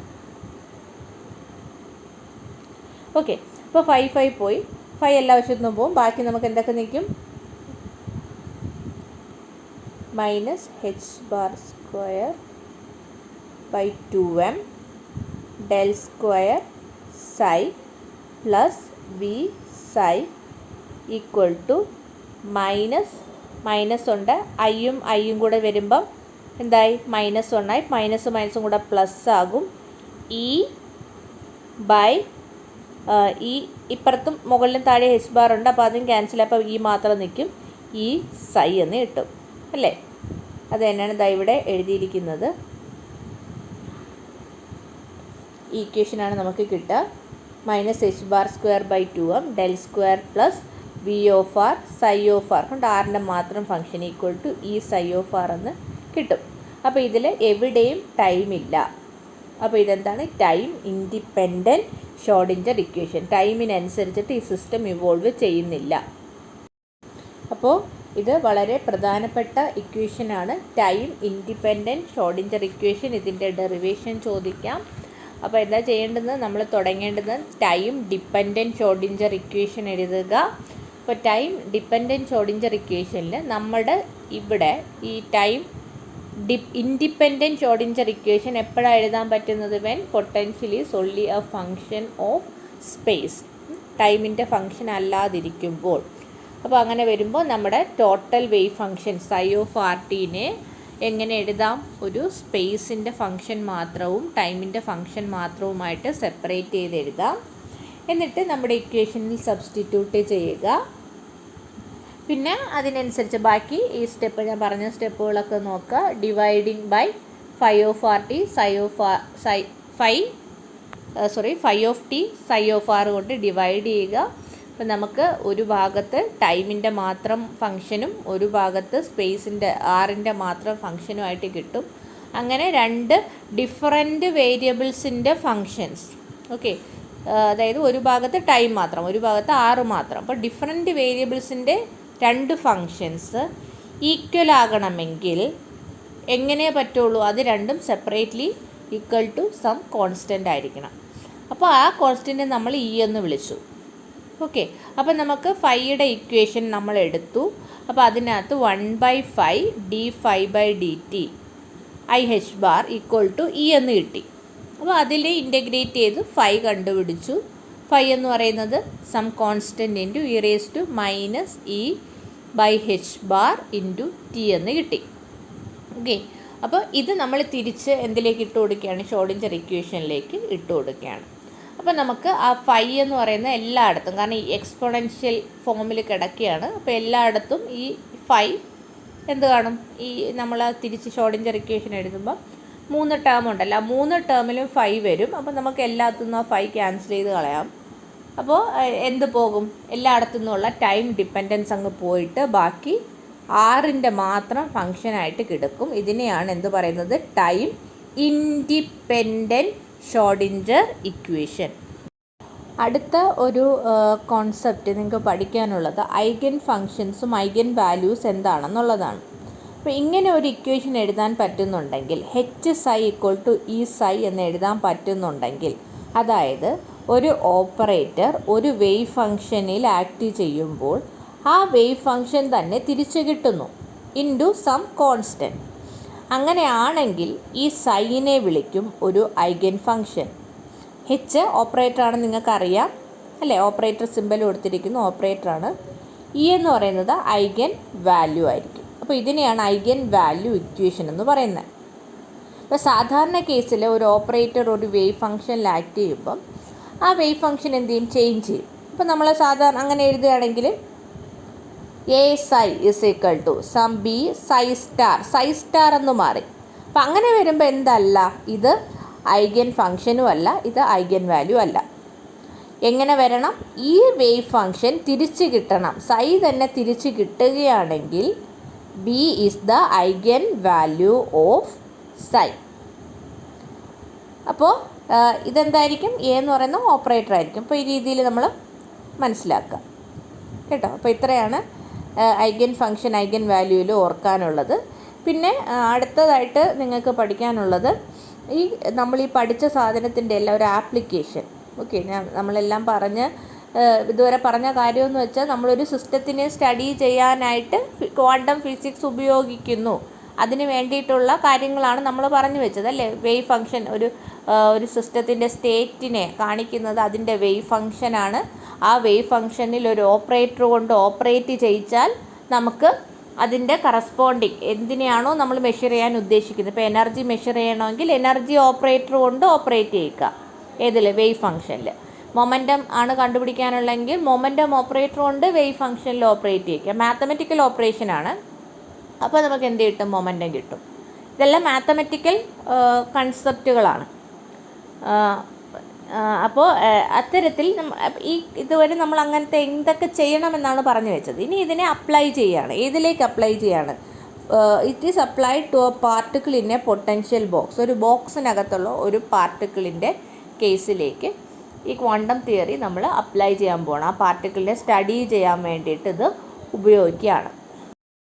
ഓക്കെ, അപ്പോൾ 5 പോയി, 5 എല്ലാ വശത്തുനിന്നും പോകും. ബാക്കി നമുക്ക് എന്തൊക്കെ നിൽക്കും? Minus h bar square by 2m del square psi plus v psi equal to minus ഉണ്ട്, ഐയും കൂടെ വരുമ്പം എന്തായി? -1 ആയി. മൈനസും കൂടെ പ്ലസ് ആകും. ഇ ബൈ ഈ ഇപ്പുറത്തും മുകളിലും താഴെ എച്ച് ബാർ ഉണ്ട്, അപ്പോൾ അതും ക്യാൻസൽ. അപ്പോൾ ഈ മാത്രം നിൽക്കും, ഈ സൈ എന്ന് കിട്ടും അല്ലേ. അത് തന്നെയാണ് ഇതാ ഇവിടെ എഴുതിയിരിക്കുന്നത്. ഈ ഇക്വേഷനാണ് നമുക്ക് കിട്ടുക. Minus h bar square by 2m del square plus v of r psi of r കൊണ്ട് ആറിൻ്റെ മാത്രം ഫംഗ്ഷൻ ഈക്വൽ ടു ഈ സൈ ഓഫ് ആർ എന്ന് കിട്ടും. അപ്പോൾ ഇതിൽ എവിടെയും ടൈം ഇല്ല. അപ്പോൾ ഇതെന്താണ്? Time independent Schrödinger equation. ടൈമിനനുസരിച്ചിട്ട് ഈ സിസ്റ്റം ഇവോൾവ് ചെയ്യുന്നില്ല. അപ്പോൾ ഇത് വളരെ പ്രധാനപ്പെട്ട ഇക്വേഷനാണ്, ടൈം ഇൻഡിപെൻഡൻറ്റ് ഷ്രോഡിഞ്ചർ ഇക്വേഷൻ. ഇതിൻ്റെ ഡെറിവേഷൻ ചോദിക്കാം. അപ്പോൾ എന്താ ചെയ്യേണ്ടത്? നമ്മൾ തുടങ്ങേണ്ടത് ടൈം ഡിപ്പെൻഡൻറ്റ് ഷ്രോഡിഞ്ചർ ഇക്വേഷൻ എഴുതുക. അപ്പോൾ ടൈം ഡിപ്പെൻഡൻറ്റ് ഷ്രോഡിഞ്ചർ ഇക്വേഷനിൽ നമ്മുടെ ഇവിടെ ഈ ടൈം ഇൻഡിപെൻഡൻറ്റ് ഷ്രോഡിഞ്ചർ ഇക്വേഷൻ എപ്പോഴാണ് എഴുതാൻ പറ്റുന്നത്? When potential is only a function of space, ടൈമിൻ്റെ ഫങ്ഷൻ അല്ലാതിരിക്കുമ്പോൾ. അപ്പോൾ അങ്ങനെ വരുമ്പോൾ നമ്മുടെ total wave function psi of r ടീനെ എങ്ങനെ എഴുതാം? ഒരു സ്പേസിൻ്റെ ഫങ്ഷൻ മാത്രവും ടൈമിൻ്റെ ഫങ്ഷൻ മാത്രവുമായിട്ട് സെപ്പറേറ്റ് ചെയ്ത് എഴുതാം. എന്നിട്ട് നമ്മുടെ ഇക്വേഷനിൽ സബ്സ്റ്റിറ്റ്യൂട്ട് ചെയ്യുക. പിന്നെ അതിനനുസരിച്ച് ബാക്കി ഈ സ്റ്റെപ്പ് ഞാൻ പറഞ്ഞ സ്റ്റെപ്പുകളൊക്കെ നോക്കുക. Dividing by phi of t psi of t psi of r കൊണ്ട് ഡിവൈഡ് ചെയ്യുക. അപ്പോൾ നമുക്ക് ഒരു ഭാഗത്ത് ടൈമിൻ്റെ മാത്രം ഫങ്ഷനും ഒരു ഭാഗത്ത് സ്പേസിൻ്റെ ആറിൻ്റെ മാത്രം ഫങ്ഷനുമായിട്ട് കിട്ടും. അങ്ങനെ രണ്ട് ഡിഫറൻറ്റ് വേരിയബിൾസിൻ്റെ ഫങ്ഷൻസ്. ഓക്കെ, അതായത് ഒരു ഭാഗത്ത് ടൈം മാത്രം, ഒരു ഭാഗത്ത് ആറ് മാത്രം. അപ്പോൾ ഡിഫറൻറ്റ് വേരിയബിൾസിൻ്റെ രണ്ട് ഫങ്ഷൻസ് ഈക്വൽ ആകണമെങ്കിൽ എങ്ങനെ പറ്റുള്ളൂ? അത് രണ്ടും separately equal to some constant ആയിരിക്കണം. അപ്പോൾ ആ കോൺസ്റ്റൻ്റ് നമ്മൾ ഇ എന്ന് വിളിച്ചു. ഓക്കെ, അപ്പോൾ നമുക്ക് ഫൈയുടെ ഇക്വേഷൻ നമ്മൾ എടുത്തു. അപ്പോൾ അതിനകത്ത് 1/5 d5/dt i h bar equal to e എന്ന് കിട്ടി. അപ്പോൾ അതിൽ ഇൻ്റഗ്രേറ്റ് ചെയ്ത് 5 കണ്ടുപിടിച്ചു. 5 എന്ന് പറയുന്നത് some constant into e raise to minus e by h bar into t എന്ന് കിട്ടി. ഓക്കെ, അപ്പോൾ ഇത് നമ്മൾ തിരിച്ച് എന്തിലേക്ക് ഇട്ട് കൊടുക്കുകയാണ്? ഷ്രോഡിഞ്ചർ ഇക്വേഷനിലേക്ക് ഇട്ട് കൊടുക്കുകയാണ്. അപ്പോൾ നമുക്ക് ആ 5 എന്ന് പറയുന്ന എല്ലായിടത്തും, കാരണം ഈ എക്സ്പോണൻഷ്യൽ ഫോമിൽ കിടക്കുകയാണ്, അപ്പോൾ എല്ലായിടത്തും ഈ 5 എന്ത് കാണും? ഈ നമ്മൾ തിരിച്ച് ഷ്രോഡിഞ്ചർ ഇക്വേഷൻ എഴുതുമ്പോൾ 3 ടേം ഉണ്ടല്ലോ, ആ 3 ടേമിലും 5 വരും. അപ്പോൾ നമുക്ക് എല്ലാത്തുനിന്നും ആ 5 ക്യാൻസൽ ചെയ്ത് കളയാം. അപ്പോൾ എന്ത് പോകും? എല്ലായിടത്തു നിന്നുള്ള ടൈം ഡിപ്പെൻഡൻസ് അങ്ങ് പോയിട്ട് ബാക്കി ആറിൻ്റെ മാത്രം ഫങ്ഷനായിട്ട് കിടക്കും. ഇതിനെയാണ് എന്ത് പറയുന്നത്? Time independent Schrödinger equation. അടുത്ത ഒരു കോൺസെപ്റ്റ് നിങ്ങൾക്ക് പഠിക്കാനുള്ളത് ഐഗൻ ഫങ്ഷൻസും ഐഗൻ വാല്യൂസ് എന്താണെന്നുള്ളതാണ്. അപ്പോൾ ഇങ്ങനെ ഒരു ഇക്വേഷൻ എഴുതാൻ പറ്റുന്നുണ്ടെങ്കിൽ H psi equal to E psi എന്ന് എഴുതാൻ പറ്റുന്നുണ്ടെങ്കിൽ, അതായത് ഒരു ഓപ്പറേറ്റർ ഒരു വേവ് ഫങ്ഷനിൽ ആക്ട് ചെയ്യുമ്പോൾ ആ വേവ് ഫങ്ഷൻ തന്നെ തിരിച്ചു കിട്ടുന്നു ഇൻറ്റു സം കോൺസ്റ്റൻറ്റ്. അങ്ങനെയാണെങ്കിൽ ഈ സൈനെ വിളിക്കും ഒരു ഐഗൻ ഫങ്ഷൻ. എച്ച് ഓപ്പറേറ്ററാണെന്ന് നിങ്ങൾക്കറിയാം അല്ലേ? ഓപ്പറേറ്റർ സിമ്പൽ കൊടുത്തിരിക്കുന്നു, ഓപ്പറേറ്ററാണ്. ഇ എന്ന് പറയുന്നത് ഐഗൻ വാല്യൂ ആയിരിക്കും. അപ്പോൾ ഇതിനെയാണ് ഐഗൻ വാല്യൂ ഇക്വേഷൻ എന്ന് പറയുന്നത്. ഇപ്പോൾ സാധാരണ കേസിൽ ഒരു ഓപ്പറേറ്റർ ഒരു വേവ് ഫങ്ഷനിൽ ആക്ട് ചെയ്യുമ്പം ആ വേവ് ഫങ്ഷൻ എന്ത് ചെയ്യും? ചേഞ്ച് ചെയ്യും. ഇപ്പോൾ നമ്മൾ സാധാരണ അങ്ങനെ എഴുതുകയാണെങ്കിൽ a psi is equal to some b psi star എന്ന് മാറി. അപ്പം അങ്ങനെ വരുമ്പോൾ എന്തല്ല? ഇത് ഐഗൻ ഫങ്ഷനും അല്ല, ഇത് ഐഗൻ വാല്യൂ അല്ല. എങ്ങനെ വരണം? ഈ വേവ് ഫങ്ഷൻ തിരിച്ച് കിട്ടണം. സൈ തന്നെ തിരിച്ച് കിട്ടുകയാണെങ്കിൽ B is the eigen value of psi. അപ്പോൾ ഇതെന്തായിരിക്കും? എ എന്ന് പറയുന്ന ഓപ്പറേറ്റർ ആയിരിക്കും. അപ്പോൾ ഈ രീതിയിൽ നമ്മൾ മനസ്സിലാക്കുക. കേട്ടോ. അപ്പോൾ ഇത്രയാണ് ഐഗൻ ഫംഗ്ഷൻ ഐഗൻ വാല്യൂവിൽ ഓർക്കാനുള്ളത്. പിന്നെ അടുത്തതായിട്ട് നിങ്ങൾക്ക് പഠിക്കാനുള്ളത് നമ്മൾ പഠിച്ച സാധനത്തിൻ്റെ എല്ലാം ഒരു ആപ്ലിക്കേഷൻ. ഓക്കെ, നമ്മളെല്ലാം ഇതുവരെ പറഞ്ഞ കാര്യമെന്ന് വെച്ചാൽ നമ്മളൊരു സിസ്റ്റത്തിനെ സ്റ്റഡി ചെയ്യാനായിട്ട് ക്വാണ്ടം ഫിസിക്സ് ഉപയോഗിക്കുന്നു. അതിന് വേണ്ടിയിട്ടുള്ള കാര്യങ്ങളാണ് നമ്മൾ പറഞ്ഞു വെച്ചത് അല്ലേ. വേവ് ഫംഗ്ഷൻ ഒരു സിസ്റ്റത്തിൻ്റെ സ്റ്റേറ്റിനെ കാണിക്കുന്നത് അതിൻ്റെ വേവ് ഫംഗ്ഷനാണ്. ആ വേവ് ഫംഗ്ഷനിൽ ഒരു ഓപ്പറേറ്റർ കൊണ്ട് ഓപ്പറേറ്റ് ചെയ്യിച്ചാൽ നമുക്ക് അതിൻ്റെ കറസ്പോണ്ടിങ് എന്തിനെയാണോ നമ്മൾ മെഷർ ചെയ്യാൻ ഉദ്ദേശിക്കുന്നത്. ഇപ്പോൾ എനർജി മെഷർ ചെയ്യണമെങ്കിൽ എനർജി ഓപ്പറേറ്റർ കൊണ്ട് ഓപ്പറേറ്റ് ചെയ്യുക. ഏതിൽ? വേവ് ഫംഗ്ഷനിൽ. മൊമെൻറ്റം ആണ് കണ്ടുപിടിക്കാനുള്ളെങ്കിൽ മൊമെൻറ്റം ഓപ്പറേറ്റർ കൊണ്ട് വേവ് ഫംഗ്ഷനിൽ ഓപ്പറേറ്റ് ചെയ്യുക. മാത്തമെറ്റിക്കൽ ഓപ്പറേഷനാണ്. അപ്പോൾ നമുക്ക് എന്ത് കിട്ടും? മൊമെൻറ്റം കിട്ടും. ഇതെല്ലാം മാത്തമെറ്റിക്കൽ കൺസെപ്റ്റുകളാണ്. അപ്പോൾ അത്തരത്തിൽ ഇതുവരെ നമ്മൾ അങ്ങനത്തെ എന്തൊക്കെ ചെയ്യണമെന്നാണ് പറഞ്ഞു വെച്ചത്. ഇനി ഇതിനെ അപ്ലൈ ചെയ്യുകയാണ്. ഏതിലേക്ക് അപ്ലൈ ചെയ്യാണ്? It is applied to a particle in a potential box. ഒരു ബോക്സിനകത്തുള്ള ഒരു പാർട്ടിക്കിളിൻ്റെ കേസിലേക്ക് ഈ ക്വാണ്ടം തിയറി നമ്മൾ അപ്ലൈ ചെയ്യാൻ പോകണം. ആ പാർട്ടിക്കിളിനെ സ്റ്റഡി ചെയ്യാൻ വേണ്ടിയിട്ട് ഇത് ഉപയോഗിക്കുകയാണ്.